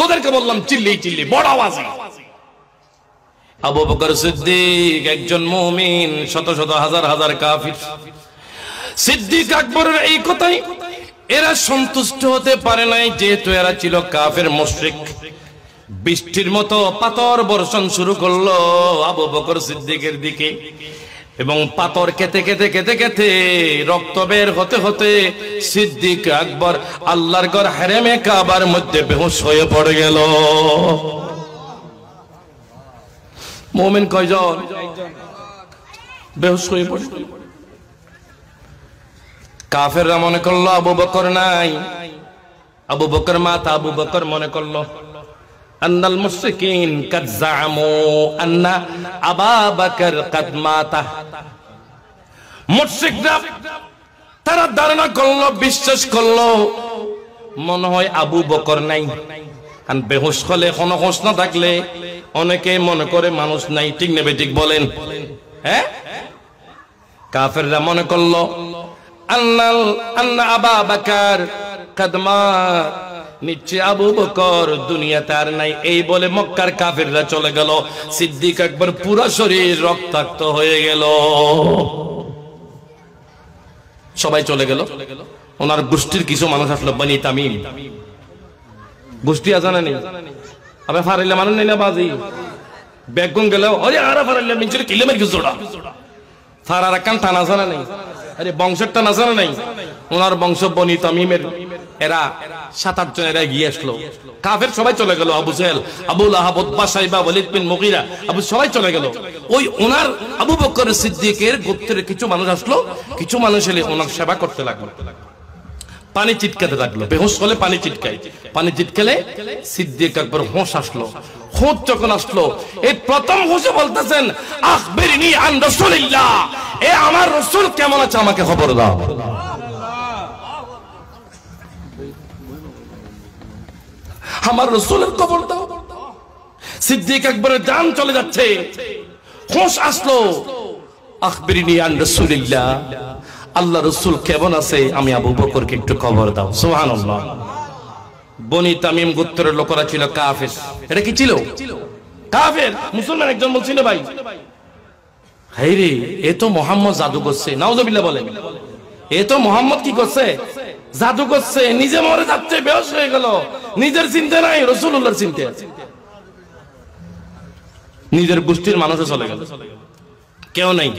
তোদেরকে বললাম চিল্লি চিল্লি বড় আওয়াজে। আবু বকর সিদ্দিক একজন মুমিন, শত শত হাজার হাজার কাফির। সিদ্দিক আকবরের এই কথাই এরা সন্তুষ্ট হতে পারে নাই, যেহেতু এরা ছিল কাফের মুশরিক। বৃষ্টির মতো পাথর বর্ষণ শুরু করলো আবু বকর সিদ্দিকের দিকে, এবং পাথর কেটে কেটে কেটে কেটে রক্ত বের হতে হতে সিদ্দিক আকবর আল্লাহর ঘর হেরেমে কাবার মধ্যে বেহুশ হয়ে পড়ে গেল। মুমিন কয়জন? বেহুশ হয়ে পড়ে। কাফেররা মনে করলো আবু বকর নাই, আবু বকর মাতা। আবু বকর মনে করলো আন্নাল মুশরিকিন কাদ জামু আন্না আবু বকর কাদ মাতা। মুশরিকরা তারা ধারণা করলো, বিশ্বাস করলো মনে হয় আবু বকর নাই। কারণ বেহুশ হলে, কোনো হোশ না থাকলে অনেকে মনে করে মানুষ নাই, ঠিক না? ঠিক বলেন। হ্যাঁ, কাফেররা মনে করলো আন্না আবু বকর কাদ মাত, নিশ্চয় আবু বকর দুনিয়াতে আর নাই। এই বলে মক্কার কাফেররা চলে গেল। সিদ্দিক আকবর পুরো শরীর রক্তাক্ত হয়ে গেল। সবাই চলে গেল। ওনার গোষ্ঠীর কিছু মানুষ আসলো, বনি তামিম গোষ্ঠী। জানা নেই? আবে ফারিলে মানুষ নেই না বাজি বেগুন গেল ওরে আরা ফারাইলে মিনচুর কিলোমিটার কিছু জোড়া ফারার কান টানা জানা নেই আরে বংশের টানা জানা নেই ওনার বংশ বনি তামিমের এরা 7-8 জন এরা গিয়ে আসলো কাফের সবাই চলে গেল আবু জেহেল আবু লাহাব উতবা সাইবা ওয়ালিদ বিন মুগীরা আবু সবাই চলে গেল ওই ওনার আবু বকর সিদ্দিকের গোত্রের কিছু মানুষ আসলো কিছু মানুষ এলে ওনার সেবা করতে লাগলো পানি চিটকাতে লাগলো বেহুশ হলে পানি চিটকায় পানি চিটকালে সিদ্দিক আকবর হোশ আসলো হোশ যখন আসলো এই প্রথম হোশে বলতেছেন আখবিরনি আন রাসূলিল্লাহ এ আমার রাসূল কেমন আছে আমাকে খবর দাও আমার রাসূলের খবর দাও সিদ্দিক আকবরের জান চলে যাচ্ছে হোশ আসলো আখবিরনি আন রাসূলিল্লাহ আল্লাহ রাসূল কেমন আছে আমি আবু বকরকে একটু খবর দাও সুবহানাল্লাহ বনি তামিম গোত্রের লোকেরা ছিল কাফের এটা কি ছিল কাফের মুসলমান একজন বলছিল ভাই হায়রে এ তো মুহাম্মদ জাদু করছে নাউজুবিল্লাহ বলেন এ তো মুহাম্মদ কি করছে জাদু করছে নিজে মরে যাচ্ছে বেহুশ হয়ে গেল নিজের চিন্তা নাই রাসূলুল্লাহর চিন্তা আছে নিজের গোষ্ঠীর মানুষও চলে গেল কেউ নাই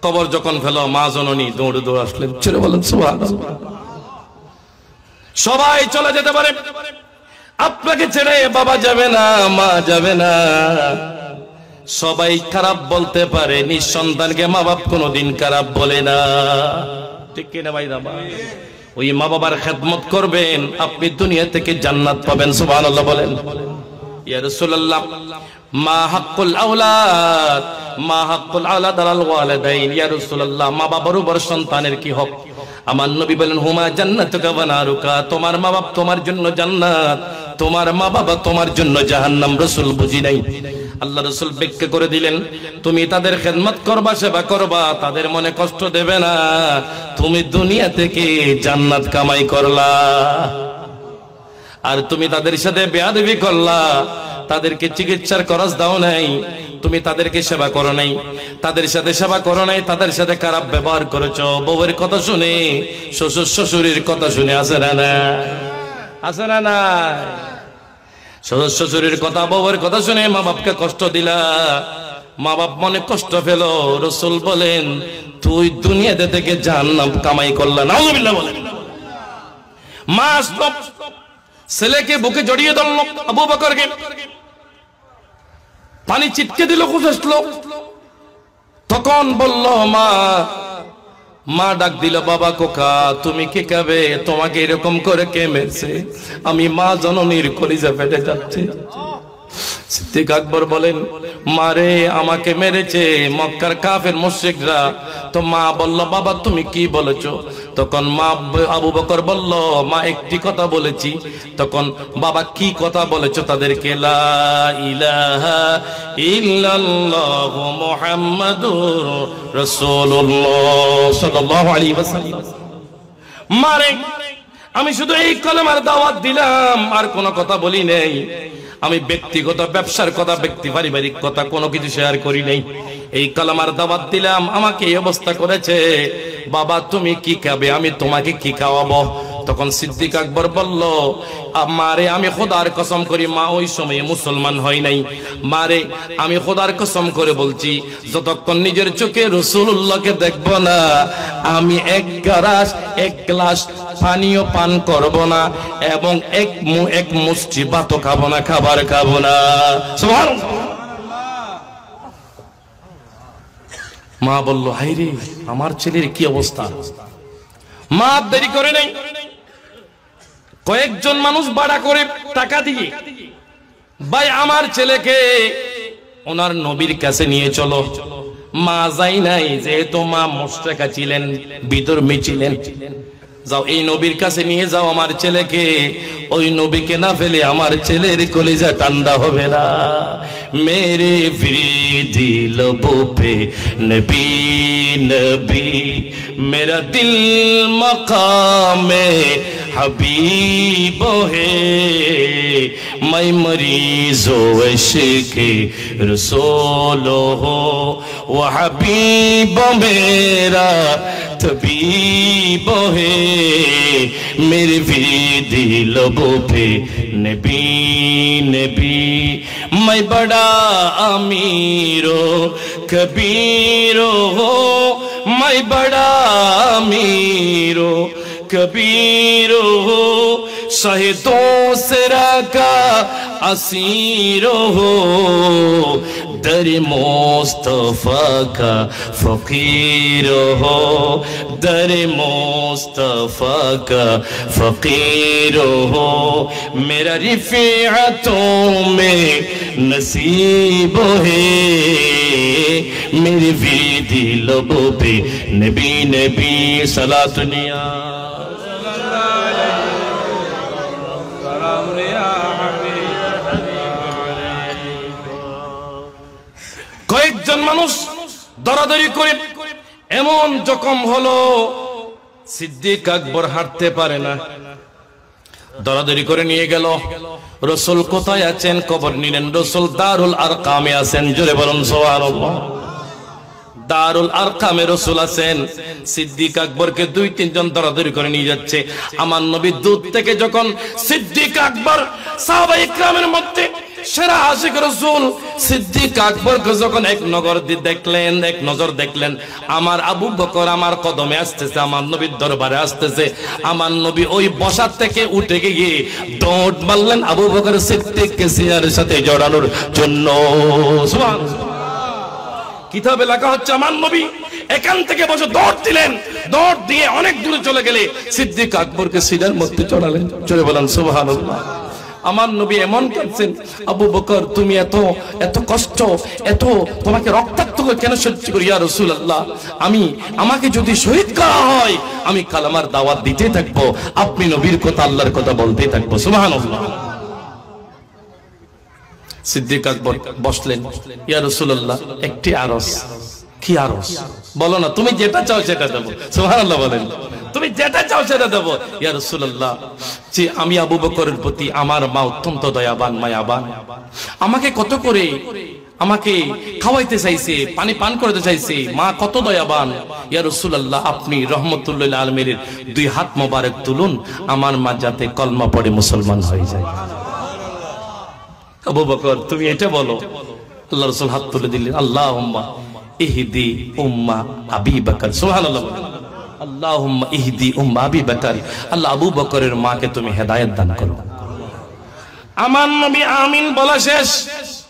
কবর যখন ফেল মা জননী দৌড়ে দৌড়ে আসলেন ছেড়ে বলেন সুবহানাল্লাহ সবাই চলে যেতে পারে আপনাকে ছেড়ে বাবা যাবে না মা যাবে না সবাই খারাপ বলতে পারে নিঃসন্তানকে মা বাপ কোনোদিন খারাপ বলে না ঠিক কিনা ভাই দাবা ওই মা বাবার খেদমত করবেন আপনি দুনিয়া থেকে জান্নাত পাবেন সুবহানাল্লাহ বলেন ইয়া রাসূলুল্লাহ মা হাক্কুল আওলাদ মা হাক্কুল আওলাদ আলাল ওয়ালিদাইন ইয়া রাসূলুল্লাহ মা বাবার উপর সন্তানের কি হক আমার নবী বলেন হুমা জান্নাতুকা ওয়া নারুকা তোমার মা বাপ তোমার জন্য জান্নাত তোমার মা বাবা তোমার জন্য জাহান্নাম রাসূল বুঝি নাই আল্লাহ রাসূল ব্যাখ্যা করে দিলেন তুমি তাদের খেদমত করবা সেবা করবা তাদের মনে কষ্ট দেবে না তুমি দুনিয়া থেকে জান্নাত কামাই করলা আর তুমি তাদের সাথে বেয়াদবি করলা তাদেরকে চিকিৎসার খরচ দাও নাই তুমি তাদেরকে সেবা করো নাই তাদের সাথে সেবা করো নাই তাদের সাথে খারাপ ব্যবহার করেছো বউয়ের কথা শুনে শ্বশুর শ্বশুরের কথা শুনে আসে না শ্বশুর শ্বশুরের কথা বউয়ের কথা শুনে মা বাপকে কষ্ট দিলা মা বাপ মনে কষ্ট পেল রাসূল বলেন তুই দুনিয়াতে থেকে জাহান্নাম কামাই করলা নাউজুবিল্লাহ বলেন মা আসলো ছেলেকে বুকে জড়িয়ে ধরলো আবু বকরকে পানি চিটকে দিল খুশ আসলো তখন বলল মা ডাক দিল বাবা কোকা তুমি কে খাবে তোমাকে এরকম করে কে মেরেছে আমি মা জননীর কলিজা ফেটে যাচ্ছে সিদ্দিক আকবর বলেন মারে আমাকে মেরেছে মক্কার কাফের মুশরিকরা তো মা বলল বাবা তুমি কি বলেছো তখন মা আবু বকর বলল মা একটি কথা বলেছি তখন বাবা কি কথা বলেছো তাদেরকে লা ইলাহা ইল্লাল্লাহু মুহাম্মাদুর রাসূলুল্লাহ সাল্লাল্লাহু আলাইহি ওয়াসাল্লাম মারে আমি শুধু এই কলেমার দাওয়াত দিলাম আর কোনো কথা বলি নাই আমি ব্যক্তিগত ব্যবসার কথা ব্যক্তি পারিবারিক কথা কোনো কিছু শেয়ার করি নাই এই কালামার দাওয়াত দিলাম আমাকে এই অবস্থা করেছে বাবা তুমি কি খাবে আমি তোমাকে কি খাওয়াবো তখন সিদ্দিক আকবর বলল মারে আমি খোদার কসম করি মা ওই সময়ে মুসলমান হয় নাই মারে আমি খোদার কসম করে বলছি যতক্ষণ নিজের চোখে রাসূলুল্লাহকে দেখব না আমি এক গ্লাস পানিও পান করব না এবং এক মুষ্টি ভাতও খাবো না খাবার খাবো না সুবহানাল্লাহ মা বলল হায়রে আমার ছেলের কি অবস্থা মা দেরি করে নাই কয়েকজন মানুষ ভাড়া করে টাকা দিয়ে ভাই আমার ছেলেকে ওনার নবীর কাছে নিয়ে চলো মা যাই নাই যেহেতু মা মুশরিকা ছিলেন বিধর্মী ছিলেন যাও এই নবীর কাছে নিয়ে যাও আমার ছেলেকে ওই নবীকে না ফেলে আমার ছেলের কলিজা ঠান্ডা হবে না মেরে ফিরি লবো পে নবী নবী মেরা দিল মকামে हबीब है मैं मरीज इश्क रसूल हो वो हबीब मेरा तबीब है मेरे भी दिल पे नबी नबी मैं बड़ा अमीरो कबीरो हो, मैं बड़ा अमीरो कबीरो हो, शहीदों से रखा असीरो हो, दर मुस्तफा का फकीर हो, दर मुस्तफा का फकीर हो, मेरा रिफ़अतों में नसीब है, मेरी विदी लबों पे नबी नबी सलातुनिया কয়েকজন মানুষ দরাদরি করে এমন জখম হলো সিদ্দিক আকবর হাঁটতে পারে না, দরাদরি করে নিয়ে গেল। রাসূল কোথায় আছেন? খবর নিলেন রাসূল দারুল আরকামে আছেন। জোরে বলুন সুবহানাল্লাহ। দারুল আরকামে রাসূল আছেন। সিদ্দিক আকবরকে 2-3 জন দরাদরি করে নিয়ে যাচ্ছে। আমার নবী দূর থেকে যখন সিদ্দিক আকবর সাহাবায়ে ইকরামের মধ্যে সেরা আশিক রাসূল সিদ্দিক আকবরকে যখন এক নজর দেখলেন, আমার আবু বকর আমার কদমে আসতেছে, আমার নবীর দরবারে আসতেছে। আমার নবী ওই বসার থেকে উঠে গিয়ে দৌড় মারলেন আবু বকর সিদ্দিককে সিনার সাথে জড়ানোর জন্য। সুবহানাল্লাহ। কিতাবে লেখা হচ্ছে আমার নবী এখান থেকে বসে দৌড় দিলেন, দৌড় দিয়ে অনেক দূরে চলে গেলে সিদ্দিক আকবরকে সিনার মধ্যে চড়ালেন। চলে বলেন সুবহানাল্লাহ। আমার নবী এমন কাঁদছেন, আবু বকর তুমি এত কষ্ট, তোমাকে রক্তাক্ত কেন সহ্য করি ইয়া রাসূলুল্লাহ? আমাকে যদি শহীদ করা হয় আমি কালেমার দাওয়াত দিতে থাকবো, আপনি নবীর কথা আল্লাহর কথা বলতে থাকবো। সুবহানাল্লাহ। সিদ্দিক আকবর বসলেন, ইয়া রাসূলুল্লাহ একটি আরজ। কি আরজ? বলো না, তুমি যেটা চাও সেটা দেবো। সুবহানাল্লাহ বলেন, তুমি যেটা চাও সেটা দেবো। ইয়া রাসূলুল্লাহ, যে আমি আবু বকরের প্রতি আমার মা অত্যন্ত দয়াবান, মায়াবান, আমাকে কত করে আমাকে খাওয়াইতে চাইছে, পানি পান করতে চাইছে, মা কত দয়াবান। ইয়া রাসূলুল্লাহ আপনি রাহমাতুল লিল আলামিনের 2 হাত মোবারক তুলুন, আমার মা যাতে কলমা পড়ে মুসলমান হয়ে যায়। আবু বকর তুমি এটা বলো। আল্লাহ রাসূল হাত তুলে দিলেন, আল্লাহুম্মা ইহদি উম্মা আবি বকর। সুবহানাল্লাহ। আল্লাহুম্মা ইহদি উম্মা আবি বকর, আল্লাহ আবু বকরের মাকে তুমি হেদায়েত দান করো। আমার নবী আমিন বলা শেষ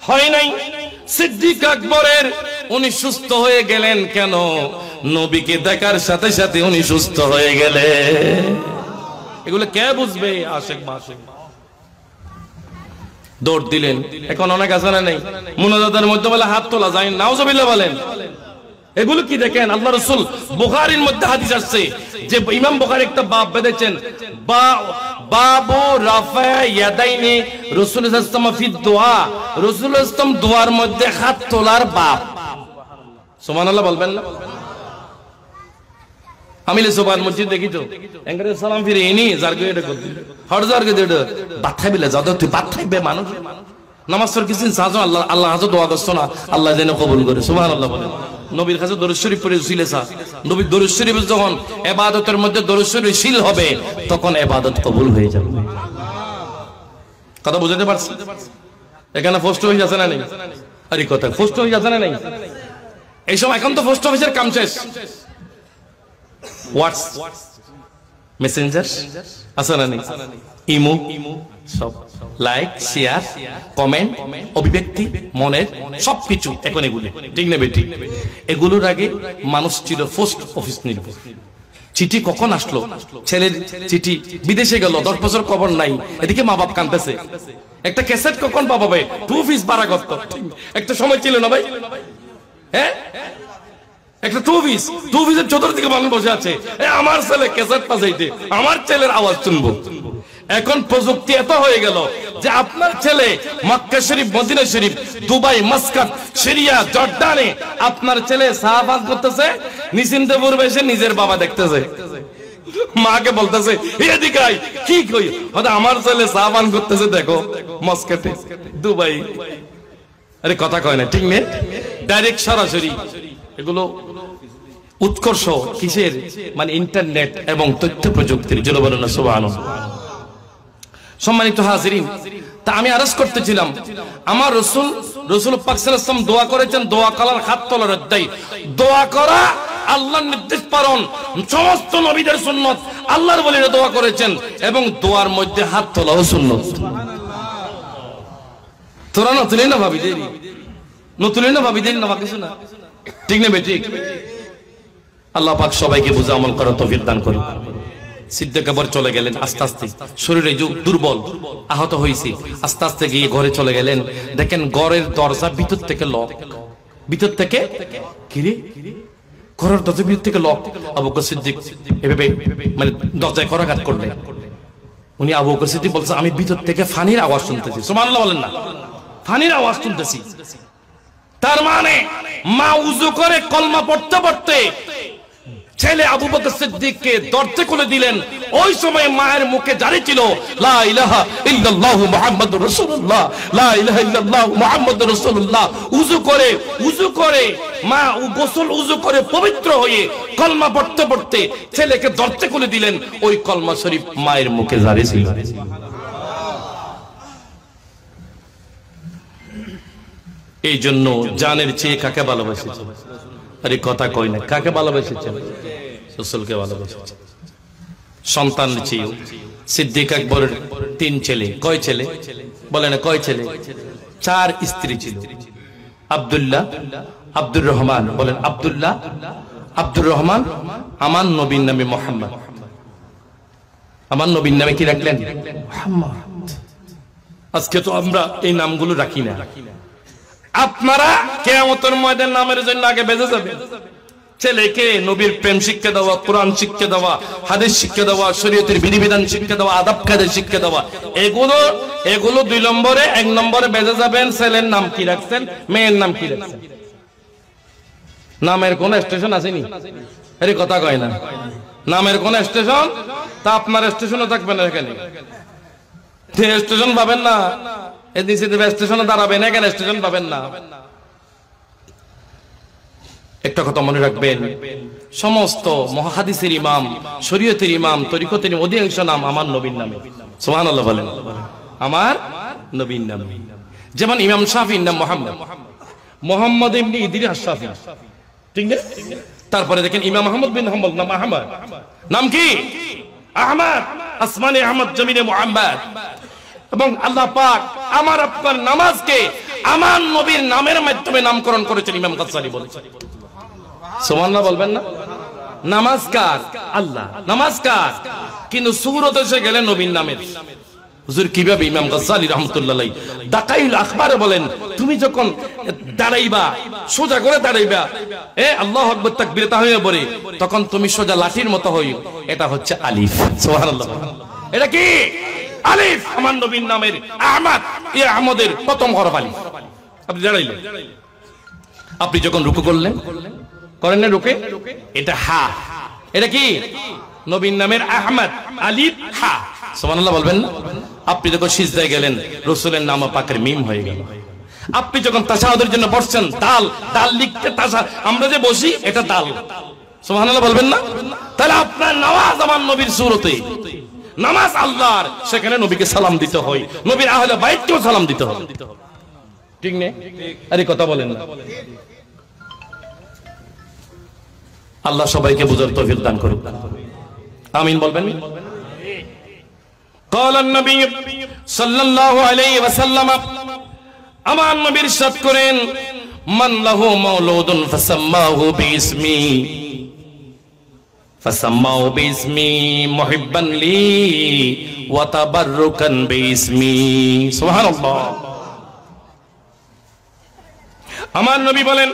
হয় নাই, সিদ্দিক আকবরের উনি সুস্থ হয়ে গেলেন। কেন? নবীকে দেখার সাথে সাথে উনি সুস্থ হয়ে গেলেন। এগুলো কে বুঝবে? আশিক মাশিক দৌড় দিলেন। এখন অনেক আছে না নেই, মুনাজাতের মধ্যে বলে হাত তোলা যায়, নাউজুবিল্লাহ বলেন। এগুলো কি দেখেন, আল্লাহ রাসূল বুখারীর মধ্যে হাদিস আসছে যে ইমাম বুখারী একটা বাব বেঁধেছেন, বাবু রাফা ইয়াদাইনি রাসূলুল্লাহ সাল্লাল্লাহু আলাইহি ওয়াসাল্লাম ফি দুআ, রাসূলুল্লাহ সাল্লাল্লাহু আলাইহি ওয়াসাল্লাম দুআর মধ্যে হাত তোলার বাব। সুবহানাল্লাহ বলবেন না? আমি সুবহান মসজিদ দেখি তো এঙ্গরে সালাম ফিরে এনি জারগে এটা করতে হর জারগে দেড় বাত খাইলে যত তুই বাত খাইবে মানুষ নামাজ পড় কিছু সাজো আল্লাহ হাজত দোয়া করছো না, আল্লাহ যেন কবুল করে। সুবহানাল্লাহ বলেন। নবীর কাছে দরুদ শরীফ পড়ে ছিলেসা, নবী দরুদ শরীফ যখন ইবাদতের মধ্যে দরুদ শরীফ শিল হবে তখন ইবাদত কবুল হয়ে যাবে। কথা বুঝতে পারছেন? এখানে পোস্ট হয়ে যাচ্ছে না নেই? আরে কথা পোস্ট হয়ে যাচ্ছে না নেই? এই সময় এখন তো পোস্ট অফিসের কাম শেষ, হোয়াটস মেসেঞ্জার আছে না নেই, ইমো সব লাইক শেয়ার কমেন্ট অভিব্যক্তি মনের সবকিছু এখন এগুলো ঠিক নেবে ঠিক। এগুলোর আগে মানুষ ছিল পোস্ট অফিস নির্ভর। চিঠি কখন আসলো, ছেলের চিঠি বিদেশে গেল 10 বছর খবর নাই, এদিকে মা বাপ কাঁদতেছে। একটা ক্যাসেট কখন পাবে, 2 পিস বাড়া করত একটা সময় ছিল না ভাই? হ্যাঁ একটা 2 পিসের চতুর্দিকে মানুষ বসে আছে, আমার ছেলে ক্যাসেট পাঠাইতে, আমার ছেলের আওয়াজ শুনবো। এখন প্রযুক্তি এত হয়ে গেল যে আপনার ছেলে মক্কা শরীফ, মদিনা শরীফ, দুবাই, মাসকাত, সিরিয়া, জর্ডানে আপনার ছেলে সাহাবাত করতেছে, নিশ্চিন্তে পূর্বে এসে নিজের বাবা দেখতেছে, মাকে বলতেছে এদিকে আয়, কি কই হয়তো আমার ছেলে সাহাবান করতেছে, দেখো মস্কাতে দুবাই। আরে কথা কয় না ঠিক নেই, ডাইরেক্ট সরাসরি। এগুলো উৎকর্ষ কিসের? মানে ইন্টারনেট এবং তথ্য প্রযুক্তির। জন্য বলেন না সুবহানাল্লাহ। সম্মানিত হাজিরিন, তা আমি আরজ করতেছিলাম, আমার রসুল পাক সাল্লাল্লাহু আলাইহি ওয়াসাল্লাম দোয়া করেছেন, দোয়া করার হাত তোলার অধ্যায়, দোয়া করা আল্লাহর নির্দেশ পালন, সমস্ত নবীদের সুন্নত, আল্লাহর ওলিরা দোয়া করেছেন, এবং দোয়ার মধ্যে হাত তোলাও সুন্নত। তোরা নতুনই না ভাবি দেরি, নতুনই না ভাবি দেরি না, কিছু না, ঠিক না বেঠিক? আল্লাহ পাক সবাইকে বুঝে আমল করার তৌফিক দান করুন। সিদ্দিক আকবর চলে গেলেন আস্তে আস্তে, শরীরে দুর্বল, আহত হয়েছে, আস্তে আস্তে গিয়ে ঘরে চলে গেলেন। দেখেন ঘরের দরজা ভিতর থেকে লক, ভিতর থেকে কিরে ঘরের দরজা ভিতর থেকে লক। আবু বকর সিদ্দিক এভাবে মানে দরজায় করাঘাত করলেন। উনি আবু বকর সিদ্দিক বলছে, আমি ভিতর থেকে ফানির আওয়াজ শুনতেছি। সুবহানাল্লাহ বলেন না, ফানির আওয়াজ শুনতেছি। তার মানে মা উযু করে কলমা পড়তে পড়তে ছেলে আবু বকর সিদ্দিককে দরজা খুলে দিলেন। ওই সময় মায়ের মুখে জারি ছিল লা ইলাহা ইল্লাল্লাহু মুহাম্মাদুর রাসূলুল্লাহ, লা ইলাহা ইল্লাল্লাহু মুহাম্মাদুর রাসূলুল্লাহ। উযু করে মা গোসল উযু করে পবিত্র হয়ে কলমা পড়তে পড়তে ছেলেকে দরজা খুলে দিলেন। ওই কলমা শরীফ মায়ের মুখে জারি ছিল। এই জন্য জানের চেয়ে কাকে ভালোবাসেছে? আরে কথা কই না, কাকে ভালোবাসেছেন? রাসূলকে ভালোবাসেছেন। সন্তানের চেয়ে সিদ্দিক আকবরের 3 ছেলে। কয় ছেলে বলেন? কয় ছেলে? 4 স্ত্রী ছিল। আব্দুল্লাহ, আব্দুর রহমান, বলেন আব্দুল্লাহ, আব্দুর রহমান। আমার নবীর নামে মুহাম্মদ। আমার নবীর নামে কি রাখলেন? মুহাম্মদ। আজকে তো আমরা এই নামগুলো রাখি না। আপনারা কিয়ামতের ময়দানে নামের জন্য আগে বেঁচে যাবেন। ছেলেকে নবীর প্রেম শিক্ষা দেওয়া, কোরআন শিক্ষা দেওয়া, হাদিস শিক্ষা দেওয়া, শরীয়তের বিধিবিধান শিক্ষা দেওয়া, আদব কায়দা শিক্ষা দেওয়া, এগুলো 2 নম্বরে। 1 নম্বরে বেঁচে যাবেন ছেলের নাম কি রাখছেন, মেয়ের নাম কি রাখছেন। নামের কোন স্টেশন আসেনি? এর কথা কয় না। নামের কোন স্টেশন? তা আপনার স্টেশনও থাকবে না এখানে। স্টেশন পাবেন না, স্টেশনে দাঁড়াবেন, এখানে স্টেশন পাবেন না। একটা কথা মনে রাখবেন, সমস্ত মুহাদ্দিসের ইমাম, শরীয়তের ইমাম, তরিকতের অধিকাংশ নাম আমার নবীর নামে। সুবহানাল্লাহ বলেন, আমার নবীর নামে। যেমন ইমাম শাফির নাম মুহাম্মদ, মুহাম্মদ ইবনে ইদ্রিস শাফি, ঠিক না? তারপরে দেখেন ইমাম আহমদ বিন হাম্বল নাম আহমদ, নাম কি? আহমদ, আসমানে আহমদ, জমিনে মুহাম্মদ। এবং আল্লাহ পাক আমার আপনার নামাজকে আমার নবীর নামের মাধ্যমে নামকরণ করেছেন। ইমাম গাজ্জালি বলেছেন। সুবহানাল্লাহ বলবেন না? নামাজ কার? আল্লাহ। নামাজ কার? কিন্তু সূরত এসে গেলে নবীর নামের। হুজুর কিভাবে? ইমাম গাজ্জালি রাহমাতুল্লাহ আলাইহি দাকাইল আখবারে বলেন, তুমি যখন দাঁড়াইবা, সোজা করে দাঁড়াইবা, আল্লাহু আকবার তাকবীর তাহমিদ পড়ে, তখন তুমি সোজা লাঠির মতো হইও। এটা হচ্ছে আলিফ। সুবহানাল্লাহ। এটা কি? আলিফ। আমার নবীর নামের আহমদ, এই আহমদের প্রথম হরফ আলিফ। আপনি দাঁড়াইলেন, আপনি যখন রুকু করলেন, করেন না রুকে, এটা হা। এটা কি? নবীর নামের আহমদ, আলিফ, হা। সুবহানাল্লাহ বলবেন না? আপনি যখন সিজদায় গেলেন, রাসূলের নাম পাকের মিম হয়ে গেল। আপনি যখন তাশাহুদের জন্য বসছেন, দাল, দাল লিখতে আমরা যে বসি, এটা দাল। সুবহানাল্লাহ বলবেন না? তাহলে আপনার নামাজ আমার নবীর সূরতে। নামাজ আল্লাহর, সেখানে নবীকে সালাম দিতে হয়, নবীর আহলে বাইতকেও সালাম দিতে হবে, ঠিক না? আরে কথা বলেন না। আল্লাহ সবাইকে বুঝার তৌফিক দান করুন, আমিন বলবেন। قال النبي صلى الله عليه وسلم, আমার নবী ইরশাদ করেন, মান লাহু মাওলুদুন ফাসাম্মাহু বিইসমি ফাসাম্মাহু বিইসমি মুহিব্বান লি ওয়া তাবাররুকান বিইসমি। সুবহানাল্লাহ। আমার নবী বলেন,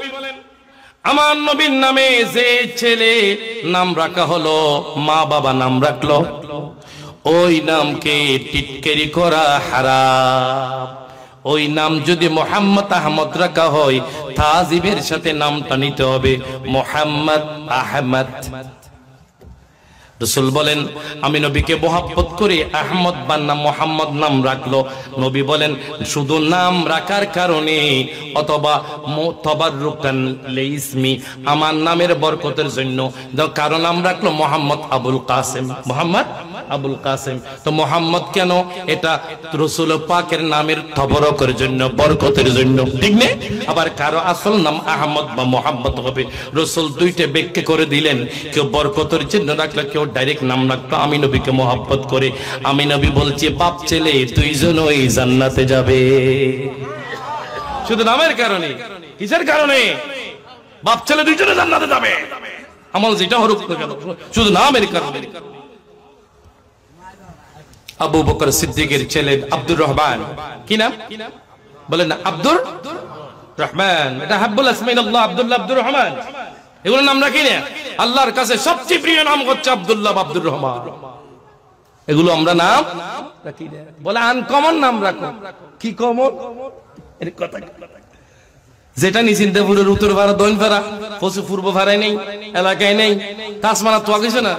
আমার নবীর নামে যে ছেলে নাম রাখা হলো, মা বাবা নাম রাখলো, ওই নামকে টিটকারি করা হারাম। ওই নাম যদি মুহাম্মদ আহমদ রাখা হয়, তাজিবের সাথে নামটা নিতে হবে মুহাম্মদ আহমদ। রাসূল বলেন, আমি নবীকে মহব্বত করে আহমদ বান্না মুহাম্মদ নাম রাখলো। নবী বলেন, শুধু নাম রাখার কারণে অথবা তাবাররুকান লিইসমি, আমার নামের বরকতের জন্য, কারণ নাম রাখলো মুহাম্মদ আবুল কাসেম, মুহাম্মদ আবুল কাসেম। তো মোহাম্মদ কেন? এটা রাসূল পাকের নামের তবরকের জন্য, বরকতের জন্য, ঠিক না? আবার কারো আসল নাম আহমদ বা মোহাম্মদ হবে। রাসূল দুইটা ব্যাখ্যা করে দিলেন, কেউ বরকতের জন্য রাখলে, কেউ ডাইরেক্ট নাম রাখতো। আমি নবীকে মোহাব্বত করে, আমি নবী বলছি বাপ ছেলে দুইজনই জান্নাতে যাবে, শুধু নামের কারণে। কিসের কারণে? বাপ ছেলে দুইজনে জান্নাতে যাবে, আমল যেটা হরুক না কেন, শুধু নামের কারণে। আবু বকর সিদ্দিকের ছেলে আব্দুর রহমান, কি নাম বলেন না? আব্দুর রহমান। এটা হাব্বুল আসমাইল্লাহ, আব্দুল্লাহ, আব্দুর রহমান, এগুলো নাম রাখি না। আল্লাহর কাছে সবচেয়ে প্রিয় নাম হচ্ছে আব্দুল্লাহ, আব্দুর রহমান। এগুলো আমরা নাম রাখি না, বলে আনকমন নাম রাখো। কি কমন? এর কথা যেটা নিশ্চিন্তপুরের উত্তর ভাড়া, দক্ষিণ ভাড়া, পূর্ব ভাড়ায় নেই, এলাকায় নেই। তাসমানা তো কিছু না,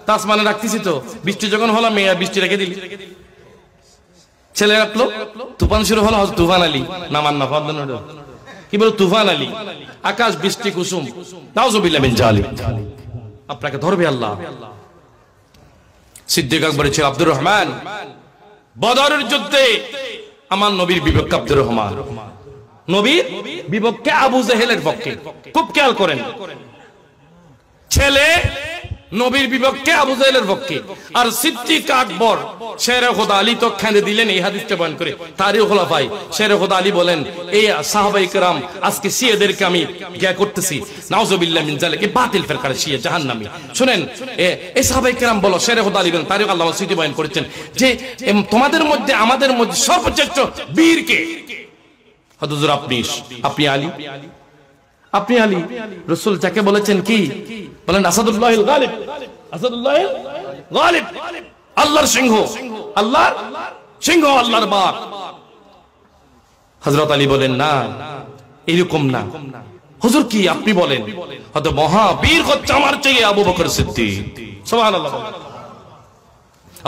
তাসমানা রাখতেছি তো, বৃষ্টি যখন হলো মেয়ে বৃষ্টি রেখে দিলি, ছেলে রাখলো, তুফান শুরু হলো তুফান আলী, নামান না কি বলো, তুফান আলী, আকাশ বৃষ্টি কুসুম, নাউজুবিল্লাহ মিন জালিক, আপনাকে ধরবে আল্লাহ। সিদ্দিক আকবরের ছেলে আব্দুর রহমান, বদরের যুদ্ধে আমার নবীর বিপক্ষে আব্দুর রহমান, নবীর বিপক্ষে আবু জেহেলের পক্ষে, খুব খেয়াল করেন, ছেলে নবীর বিপক্ষে আবু জেহেলের পক্ষে। আর সিদ্দিক আকবর শেরে খোদা আলী তো খেঁদে দিলেন এই হাদিসটা বয়ান করে। তারই খোলাফায় শেরে খোদা আলী বলেন, এই সাহাবায়ে কেরাম আজকে শিয়াদেরকে আমি গিয়া করতেছি, নাউজুবিল্লাহ মিন জালিক, বাতিল ফিরকার শিয়া জাহান্নামী। শুনেন, এই সাহাবায়ে কেরাম বলো, শেরে খোদা আলী বলেন, তারই আল্লাহ সিটি বয়ান করেছেন যে তোমাদের মধ্যে আমাদের মধ্যে সর্বশ্রেষ্ঠ বীর কে? হুজুর আপনি, আপনি আলী, আপনি আলী। রাসূল যাকে বলেছেন কি বলেন? আসাদুল্লাহিল গালিব, আসাদুল্লাহিল গালিব, আল্লাহর সিংহ, আল্লাহর সিংহ, আল্লাহর বাঘ। হযরত আলী বলেন, না এরকম না হুজুর, কি আপনি বলেন? হয়তো মহাবীর হচ্ছে আমার চেয়ে আবু বকর সিদ্দিক। সুবহানাল্লাহ।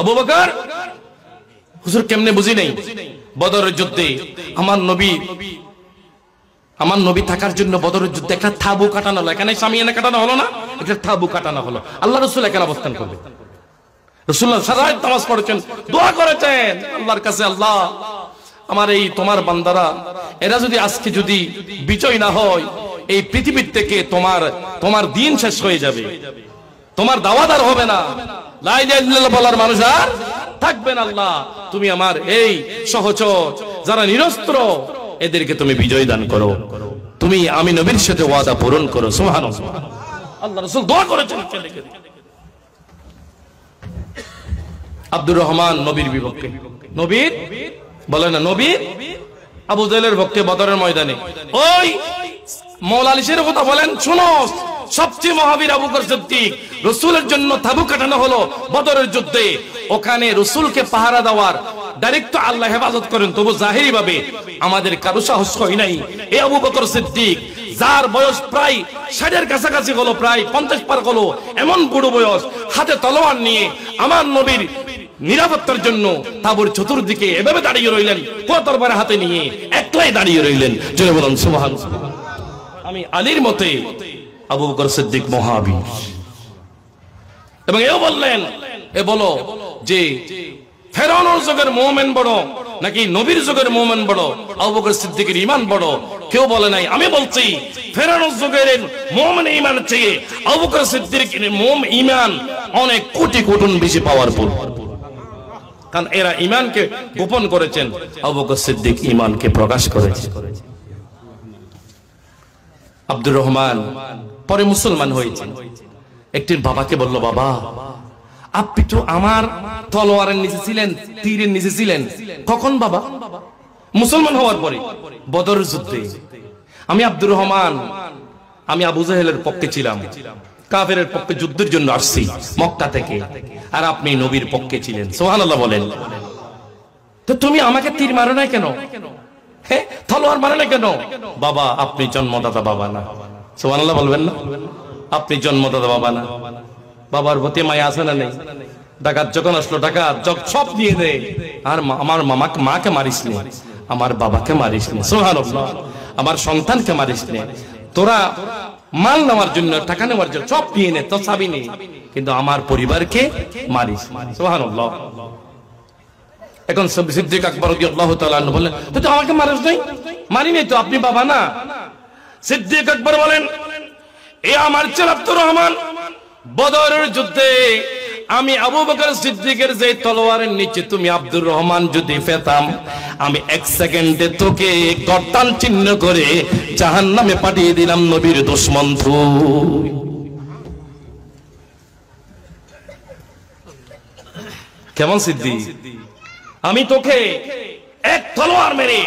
আবু বকর হুজুর কেমনে বুঝি নাই? বদরের যুদ্ধে আমার নবী থাকার জন্য বদরের যুদ্ধে একটা তাবু কাটানো হলো। এখানে সামিয়ানা কাটানো হলো না, একটা তাবু কাটানো হলো। আল্লাহ রাসূল এখানে অবস্থান করবে। রাসূলুল্লাহ সারা রাত নামাজ পড়েছেন, দোয়া করেছেন আল্লাহর কাছে, আল্লাহ আমার এই তোমার বান্দারা, এরা যদি আজকে যদি বিজয় না হয়, এই পৃথিবীর থেকে তোমার দিন শেষ হয়ে যাবে, তোমার দাওয়াত আর হবে না, লা ইলাহা ইল্লাল্লাহ বলার মানুষ আর থাকবে না। আল্লাহ তুমি আমার এই সহচর যারা নিরস্ত্র, এদেরকে তুমি বিজয় দান করো, তুমি আমি নবীর সাথে ওয়াদা পূরণ করো। সুবহানাল্লাহ। আল্লাহ রাসূল দোয়া করেছেন ছেলেকে। আব্দুর রহমান নবীর বিপক্ষে, নবীর বলে না, নবীর আবু জেহেলের পক্ষে বদরের ময়দানে। ওই মওলা আলীর কথা বলেন, শুনো, সবচেয়ে মহাবীর আবু বকর সিদ্দিক, রাসূলের জন্য তাবু কাটানো হলো বদরের যুদ্ধে। ওখানে রাসূলকে পাহারা দেওয়ার ডাইরেক্ট আল্লাহ হেফাজত করেন, তবু জাহিরি ভাবে আমাদের কারো সাহস হয় নাই। এই আবু বকর সিদ্দিক, যার বয়স প্রায় 60-এর কাছাকাছি হলো, প্রায় 50 পার হলো, এমন বুড়ো বয়স, হাতে তলোয়ার নিয়ে আমার নবীর নিরাপত্তার জন্য তাবুর চতুর্দিকে এভাবে দাঁড়িয়ে রইলেন, তরবারি হাতে নিয়ে একলাই দাঁড়িয়ে রইলেন। জোরে বলুন সুবহানাল্লাহ। আমি আলীর মতে আবু বকর সিদ্দিক মহাবীর। এবং এও বললেন, এ বলো যে ফেরাউনের যুগের মুমিন বড় নাকি নবীর যুগের মুমিন বড়? আবু বকর সিদ্দিকের ঈমান বড়? কেউ বলে নাই। আমি বলছি ফেরাউনের যুগের মুমিনের ঈমানের চেয়ে আবু বকর সিদ্দিকের ঈমান অনেক কোটি গুণ বেশি পাওয়ারফুল। কারণ এরা ঈমানকে গোপন করেছেন, আবু বকর সিদ্দিক ঈমানকে প্রকাশ করেছে। আব্দুর রহমান পরে মুসলমান হয়েছেন। একদিন বাবাকে বলল, বাবা আপনি তো আমার তলোয়ারের নিচে ছিলেন, তীরের নিচে ছিলেন। কখন বাবা? মুসলমান হওয়ার পরে, বদরের যুদ্ধে। আমি আব্দুর রহমান, আমি আবু জেহেলের পক্ষে ছিলাম, কাফেরের পক্ষে যুদ্ধের জন্য আসছি মক্কা থেকে, আর আপনি নবীর পক্ষে ছিলেন। সুবহানাল্লাহ বলেন। তো তুমি আমাকে তীর মারো না কেন? হ্যাঁ, তলোয়ার মারো না কেন? বাবা আপনি জন্মদাতা বাবা না। সুবহানাল্লাহ বলবেন না? আপনি জন্মদাতা বাবা না। বাবার প্রতি মায়া আছে না নেই? ডাকাত যখন আসলো, ডাকাত সব নিয়ে নেয়, আর আমার মাকে মারিস নে, আমার বাবাকে মারিস নে, সুবহানাল্লাহ, আমার সন্তানকে মারিস নে। তোরা মাল নেওয়ার জন্য, টাকা নেওয়ার জন্য সব নিয়ে নে, তো চাবি নেই, কিন্তু আমার পরিবারকে মারিস। সুবহানাল্লাহ। এখন সিদ্দিক আকবর রাদিয়াল্লাহু তাআলা আনহু বললেন, তুই তো আমাকে মারিস নাই। মারি নাই তো, আপনি বাবা না। সিদ্দিক আকবর বলেন, এ আমার ছেলে আব্দুর রহমান, বদরের যুদ্ধে আমি আবু বকর সিদ্দিকের যে তলোয়ারের নিচে তুমি আব্দুর রহমান যদি পেতাম, আমি 1 সেকেন্ডে তোকে গর্দান চিহ্ন করে জাহান্নামে পাঠিয়ে দিলাম। নবীর দুশমন তুই। কেমন সিদ্দিক? আমি তোকে এক তলোয়ার মেরে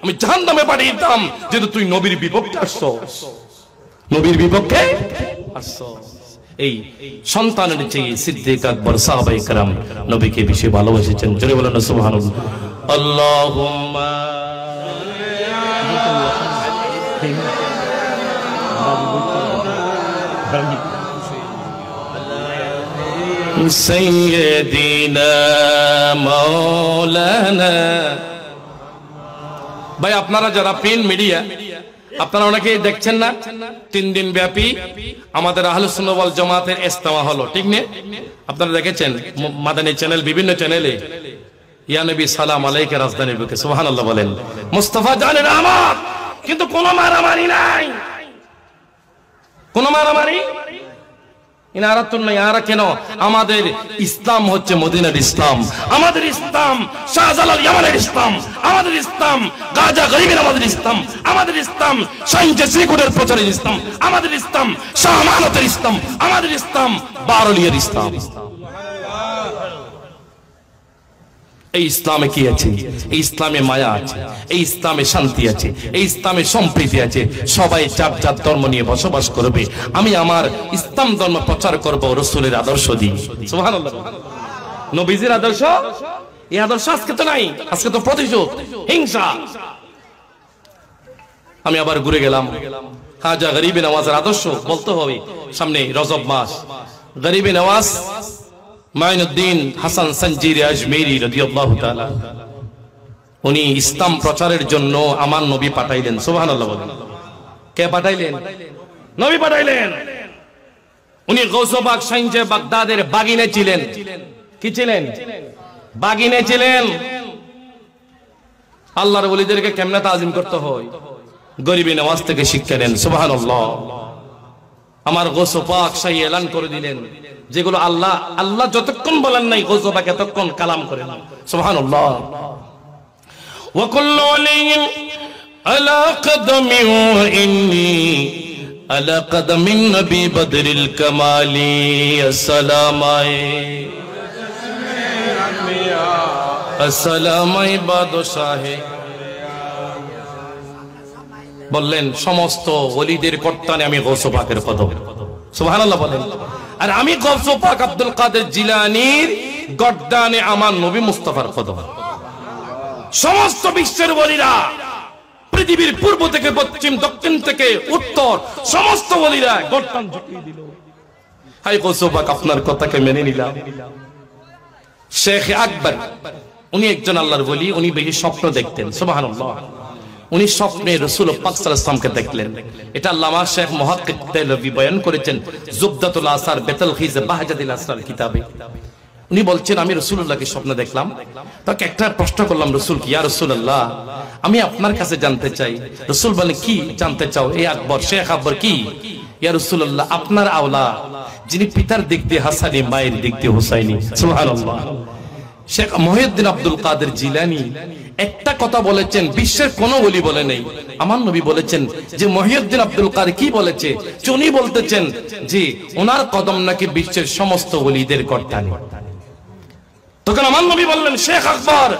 আমি জাহান্নামে পাঠিয়ে দিতাম, যেহেতু তুই নবীর বিপক্ষে আসছস, নবীর বিপক্ষে আসছস। এই সন্তানের চেয়ে সিদ্দিক আকবর সাহাবায়ে কেরাম নবীকে বেশি ভালোবেসেছেন। জোরে বলেন সুবহানাল্লাহ। আল্লাহুম্মা সাইয়্যিদিনা মাওলানা। ভাই, আপনারা যারা প্রিন্ট মিডিয়া, আপনারা অনেকেই দেখছেন না, 3 দিন ব্যাপী আমাদের আহলে সুন্নাহ ওয়াল জামাতের ইজতেমা হলো, ঠিক না? আপনারা দেখেছেন মাদানী চ্যানেল, বিভিন্ন চ্যানেলে ইয়া নবী সালাম আলাইকা রাজধানীর বুকে, সুবহানাল্লাহ বলেন, মুস্তাফা জানের রহমত। কিন্তু কোনো মারামারি নাই, কোনো মারামারি ইনারা তো নাই। আর কেন? আমাদের ইসলাম হচ্ছে মদিনার ইসলাম, আমাদের ইসলাম শাহজালাল ইয়ামানের ইসলাম, আমাদের ইসলাম গাজা গরিবের আমাদের ইসলাম, আমাদের ইসলাম সাইনজে শ্রীকুটের প্রচারের ইসলাম, আমাদের ইসলাম শাহ আমানতের ইসলাম, আমাদের ইসলাম বারলিয়ার ইসলাম। এই ইসলামে কি আছে? এই ইসলামে মায়া আছে, এই ইসলামে শান্তি আছে, এই ইসলামে সম্প্রীতি আছে। সবাই যার যার ধর্ম নিয়ে বসবাস করবে। আমি আমার ইসলাম ধর্ম প্রচার করব রাসূলের আদর্শ দিয়ে। সুবহানাল্লাহ। নবীজির আদর্শ, এই আদর্শ আজকে তো নাই, আজকে তো প্রতিশোধ, হিংসা। আমি আবার ঘুরে গেলাম খাজা গরিবে নওয়াজের আদর্শ বলতে হবে। সামনে রজব মাস, গরিবে নওয়াজ মাইনুদ্দিন হাসান সঞ্জিরি আজমেরি রাদিয়াল্লাহু তাআলা, উনি ইসলাম প্রচারের জন্য আমার নবী পাঠাইলেন। সুবহানাল্লাহ বলেন। কে পাঠাইলেন? নবী পাঠাইলেন। উনি গৌসে পাক সঞ্জে বাগদাদের বাগিনে ছিলেন। কি ছিলেন? বাগিনে ছিলেন। আল্লাহর ওলিদেরকে কেমনে তাজিম করতে হয় গরিবে নওয়াজ থেকে শিক্ষা দেন। সুবহানাল্লাহ। আমার গৌসে পাক শাহী এলান করে দিলেন, যেগুলো আল্লাহ আল্লাহ যতক্ষণ বলেন নাই গৌসে পাক ততক্ষণ কালাম করেন। সুবহানাল্লাহ। ওয়া কুল্লু ওয়ালিয়্যিন আলা কদমি ওয়া ইন্নী আলা কদমিন নবী বদরিল কামালি। আসসালামাই বাদশাহে। বললেন সমস্ত ওলিদের কর্তানে আমি গৌসে পাকের কদম। সুবহানাল্লাহ বলেন। আর আমি গৌসে পাক আব্দুল কাদের জিলানীর গর্দানে আমার নবী মুস্তাফার কদম। সমস্ত বিশ্বের ওলিরা, পৃথিবীর পূর্ব থেকে পশ্চিম, দক্ষিণ থেকে উত্তর, সমস্ত ওলিরা গর্দান ঝুঁকিয়ে দিল। হাই গৌসে পাক, আপনার কথাকে মেনে নিলাম। শেখ আকবর, উনি একজন আল্লাহর ওলি, উনি বেশি স্বপ্ন দেখতেন। সুবহানাল্লাহ। উনি স্বপ্নে রাসূল পাক সাল্লাল্লাহু আলাইহি ওয়াসাল্লামকে দেখলেন। এটা আল্লামা শেখ মুহাক্কিক দেহলভী বয়ান করেছেন জুবদাতুল আসার বেতালখিজ বাহজাতিল আসরার কিতাবে। উনি বলছেন, আমি রাসূলুল্লাহকে স্বপ্নে দেখলাম। তাকে একটা প্রশ্ন করলাম, রাসূল কি? ইয়া রাসূলুল্লাহ, আমি আপনার কাছে জানতে চাই। রাসূল বলেন, কি জানতে চাও? এই আকবর, শেখ আকবর, কি? ইয়া রাসূলুল্লাহ, আপনার আওলা যিনি পিতার দিক দিয়ে হাসানি, মায়ের দিক দিয়ে হুসাইনি। সুবহানাল্লাহ। শেখ মহিউদ্দিন আব্দুল কাদের জিলানী একটা কথা বলেছেন, বিশ্বের কোন ওলি বলে নেই। আমার নবী বলেছেন যে মহিউদ্দিন আব্দুল কাদের কি বলেছে, উনি বলতেছেন যে ওনার কদম নাকি বিশ্বের সমস্ত ওলিদের কর্তানি। তখন আমার নবী বললেন, শেখ আকবর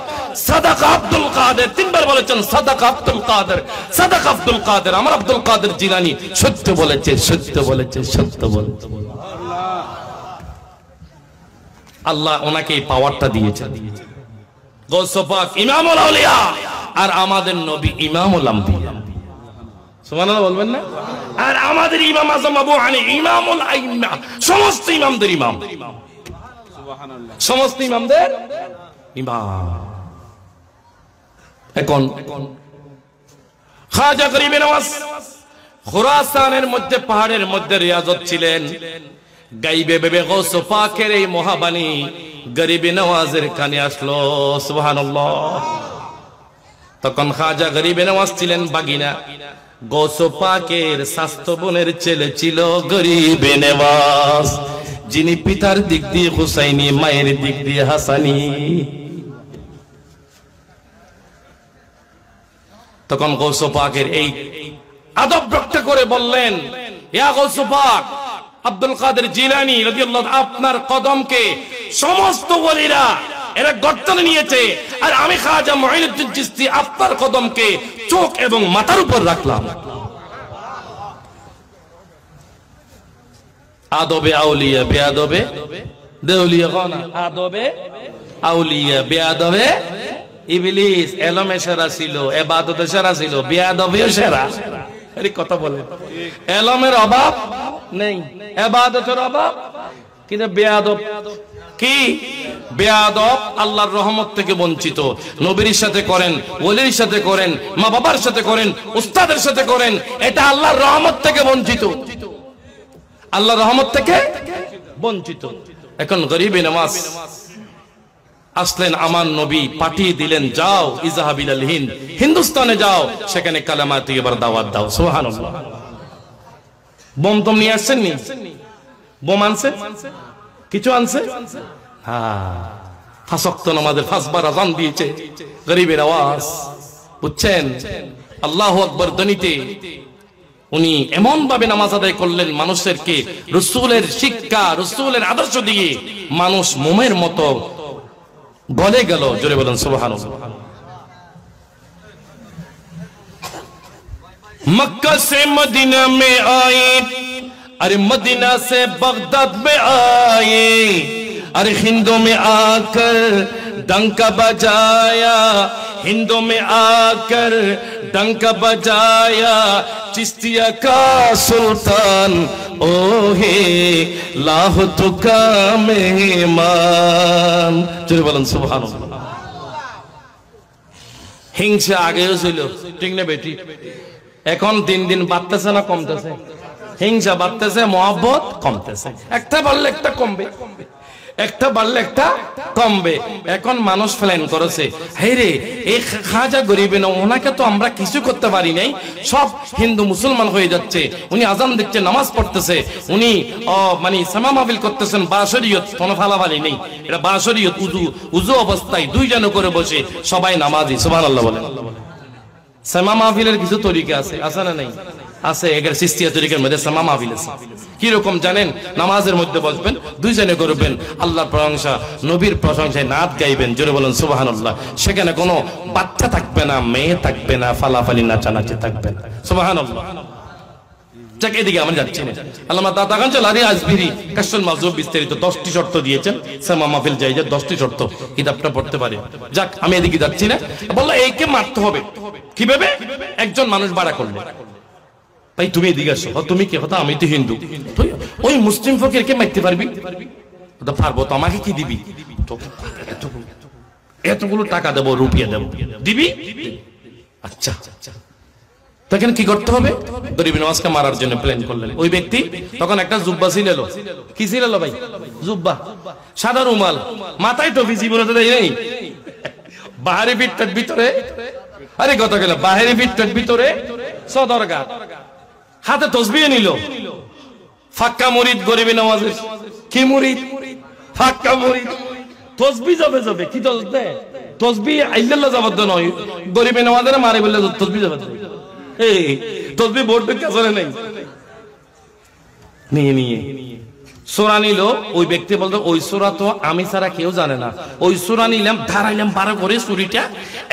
সাদাকা আব্দুল কাদের, তিনবার বলেছেন সাদাকা আব্দুল কাদের, সাদাকা আব্দুল কাদের। আমার আব্দুল কাদের জিলানী সত্য বলেছে, সত্য বলেছে, সত্য বলেছে। আল্লাহ ওনাকে এই পাওয়ারটা দিয়েছেন। গৌসে পাক ইমামুল আউলিয়া, আর আমাদের নবী ইমামুল আম্বিয়া। সুবহানাল্লাহ বলবেন না? আর আমাদের ইমাম আযম আবু হানিফা ইমামুল আইম্মা, সমস্ত ইমামদের ইমাম। সুবহানাল্লাহ। সমস্ত ইমামদের ইমাম। এখন খাজা গরিবে নওয়াজ, খুরাসানের মধ্যে পাহাড়ের মধ্যে রিয়াজত ছিলেন। গাইবে বেবে গৌস পাকের এই মহাবাণী গরিবে নওয়াজের কানে আসলো। সুবহানাল্লাহ। তখন খাজা গরিবে নওয়াজ ছিলেন বাগিনা, গৌস পাকের স্বাস্থ্য বোনের ছেলে ছিল গরিবে নওয়াজ, যিনি পিতার দিক দিয়ে হুসাইনি, মায়ের দিক দিয়ে হাসানি। তখন গৌস পাকের এই আদব রক্ষা করে বললেন, ইয়া গৌস পাক, আব্দুল কাদের জিলানী রাদিয়াল্লাহু আপনার কদমকে সমস্ত ওলিরা এরা গর্দনে নিয়েছে, আর আমি খাজা মুঈনুদ্দিন চিশতি আপনার কদমকে চোখ এবং মাথার উপর রাখলাম। আদবে আউলিয়া বেয়াদবে দেউলিয়া গনা, আদবে আউলিয়া বেয়াদবে ইবলিস। এলমে সেরা ছিল, ইবাদতে সেরা ছিল, বেয়াদবেও সেরা। আরে কথা বলে, এলমের অভাব নেই, ইবাদতের অভাব, কিন্তু বেয়াদব কি? বেয়াদব আল্লাহর রহমত থেকে বঞ্চিত। নবীর সাথে করেন, ওলির সাথে করেন, মা বাবার সাথে করেন, উস্তাদের সাথে করেন, এটা আল্লাহর রহমত থেকে বঞ্চিত, আল্লাহর রহমত থেকে বঞ্চিত। এখন গরিবে নওয়াজ আসলেন, আমার নবী পাঠিয়ে দিলেন, যাও ইজাহাব ইলাল হিন্দ, হিন্দুস্তানে যাও, সেখানে কালেমা তৈয়বার দাওয়াত দাও। সুবহানাল্লাহ। বোম তোম নিয়ে আসছেন নি? বোম আনছে? কিছু আনছে? হ্যাঁ, ফাঁসক্ত নামাজের ফাঁসবার আজান দিয়েছে গরিবের আওয়াজ, বুঝছেন? আল্লাহু আকবার ধ্বনিতে উনি এমন ভাবে নামাজ আদায় করলেন, মানুষেরকে রাসূলের শিক্ষা, রাসূলের আদর্শ দিয়ে মানুষ মোমের মতো গলে গেল। জোরে বলেন সুবহানাল্লাহ। मक्का से मदीना में आए, अरे मदीना से बगदाद में आए, अरे हिंदों में आकर डंका बजाया, हिंदों में आकर डंका बजाया, चिश्तिया का सुल्तान ओ हे लाहौत का मेहमान। चलो बोलन सुभान अल्लाह। হিংসা আগেও ছিল, ঠিক না বেটি? এখন দিন দিন বাড়তেছে না কমতেছে? হিংসা বাড়তেছে, মহব্বত কমতেছে। একটা বাড়লে একটা কমবে, একটা বাড়লে একটা কমবে। এখন মানুষ প্ল্যান করেছে, হে রে এই খাজা গরিবে না, ওনাকে তো আমরা কিছু করতে পারি নাই, সব হিন্দু মুসলমান হয়ে যাচ্ছে, উনি আজান দিচ্ছে, নামাজ পড়তেছে, উনি মানে সামা মাহফিল করতেছেন, বাশরিয়ত কোনো ফালাফালি নেই, এটা বাশরিয়ত, উজু অবস্থায় দুইজনে করে বসে সবাই নামাজি। সুবহানাল্লাহ বলেন। সামা মাহফিলের কিছু তরিকা আছে, আছে না নাই? আছে। এর সিস্তিয়া তরিকার মধ্যে সামা মাহফিল আছে। কি রকম জানেন? নামাজের মধ্যে বসবেন, দুইজনে করবেন আল্লাহর প্রশংসা, নবীর প্রশংসায় নাত গাইবেন। জোরে বলেন সুবহানাল্লাহ। সেখানে কোনো বাচ্চা থাকবে না, মেয়ে থাকবে না, ফালাফালি নাচানাচি থাকবে না। সুবহানাল্লাহ। যাক, এদিকে আমরা যাচ্ছি না। আল্লামা দাদা খান লারি আজমিরি কাশফুল মাযুব বিস্তারিত 10টি শর্ত দিয়েছেন, সামা মাহফিল যাই যে 10টি শর্ত, কিতাবটা পড়তে পারে। যাক, আমি এদিকে যাচ্ছি না। বললো এইকে মারতে হবে। কিভাবে? একজন মানুষ বাড়া করলে, ভাই তুমি এদিকে আসো, তুমি কে? কথা আমি তো হিন্দু। ওই মুসলিম ফকিরকে মারতে পারবি? পারবো তো। আমাকে কি দিবি? এতগুলো টাকা দেবো, রুপিয়া দেবো, দিবি? আচ্ছা, তখন কি করতে হবে? গরিব নওয়াজকে মারার জন্য প্ল্যান করলেন। ওই ব্যক্তি তখন একটা জুব্বা ছিল। কি ছিল ভাই? জুব্বা, সাদা রুমাল, মাথায় টুপি, জীবনে দেয় নেই, বাহারি পিঠটার ভিতরে, আরে কত গেল, বাহারি পিঠটার ভিতরে সদরঘাট, হাতে তসবিহ নিল। ফাক্কা মুরিদ গরিবে নওয়াজের। কি মুরিদ? ফাক্কা মুরিদ। তসবিহ যাবে যাবে, কি তসবিহ? তসবিহ আইল্লাহ যাবত নয়, গরিবে নওয়াজের মারে বললে তসবিহ যাবে। এই তসবিহ বোর্ড কাছে নেই, নিয়ে নিয়ে সূরা নিল। ওই ব্যক্তি বলতো, ওই সূরা তো আমি ছাড়া কেউ জানে না। ওই সূরা নিলাম, ধারাইলাম, বারো করে ছুরিটা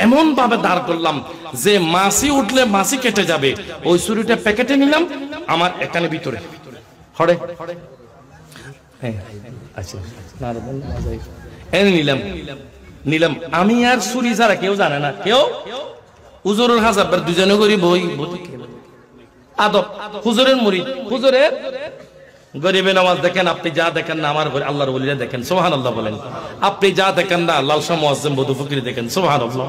এমন ভাবে দাঁড় করলাম যে মাছি উঠলে মাছি কেটে যাবে। ওই ছুরিটা প্যাকেটে নিলাম, আমার এখানে ভিতরে হড়ে নিলাম নিলাম আমি আর ছুরি ছাড়া কেউ জানে না, কেউ। হুজুরের হাজার দুজনে করি বই আদব, হুজুরের মুরিদ, হুজুরের গরিবে নামাজ দেখেন। আপনি যা দেখেন না, আমার আল্লাহর ওলিরা দেখেন। সুবহানাল্লাহ বলেন। আপনি যা দেখেন না, লালসা মুয়াজ্জিম বদু ফকির দেখেন। সুবহানাল্লাহ।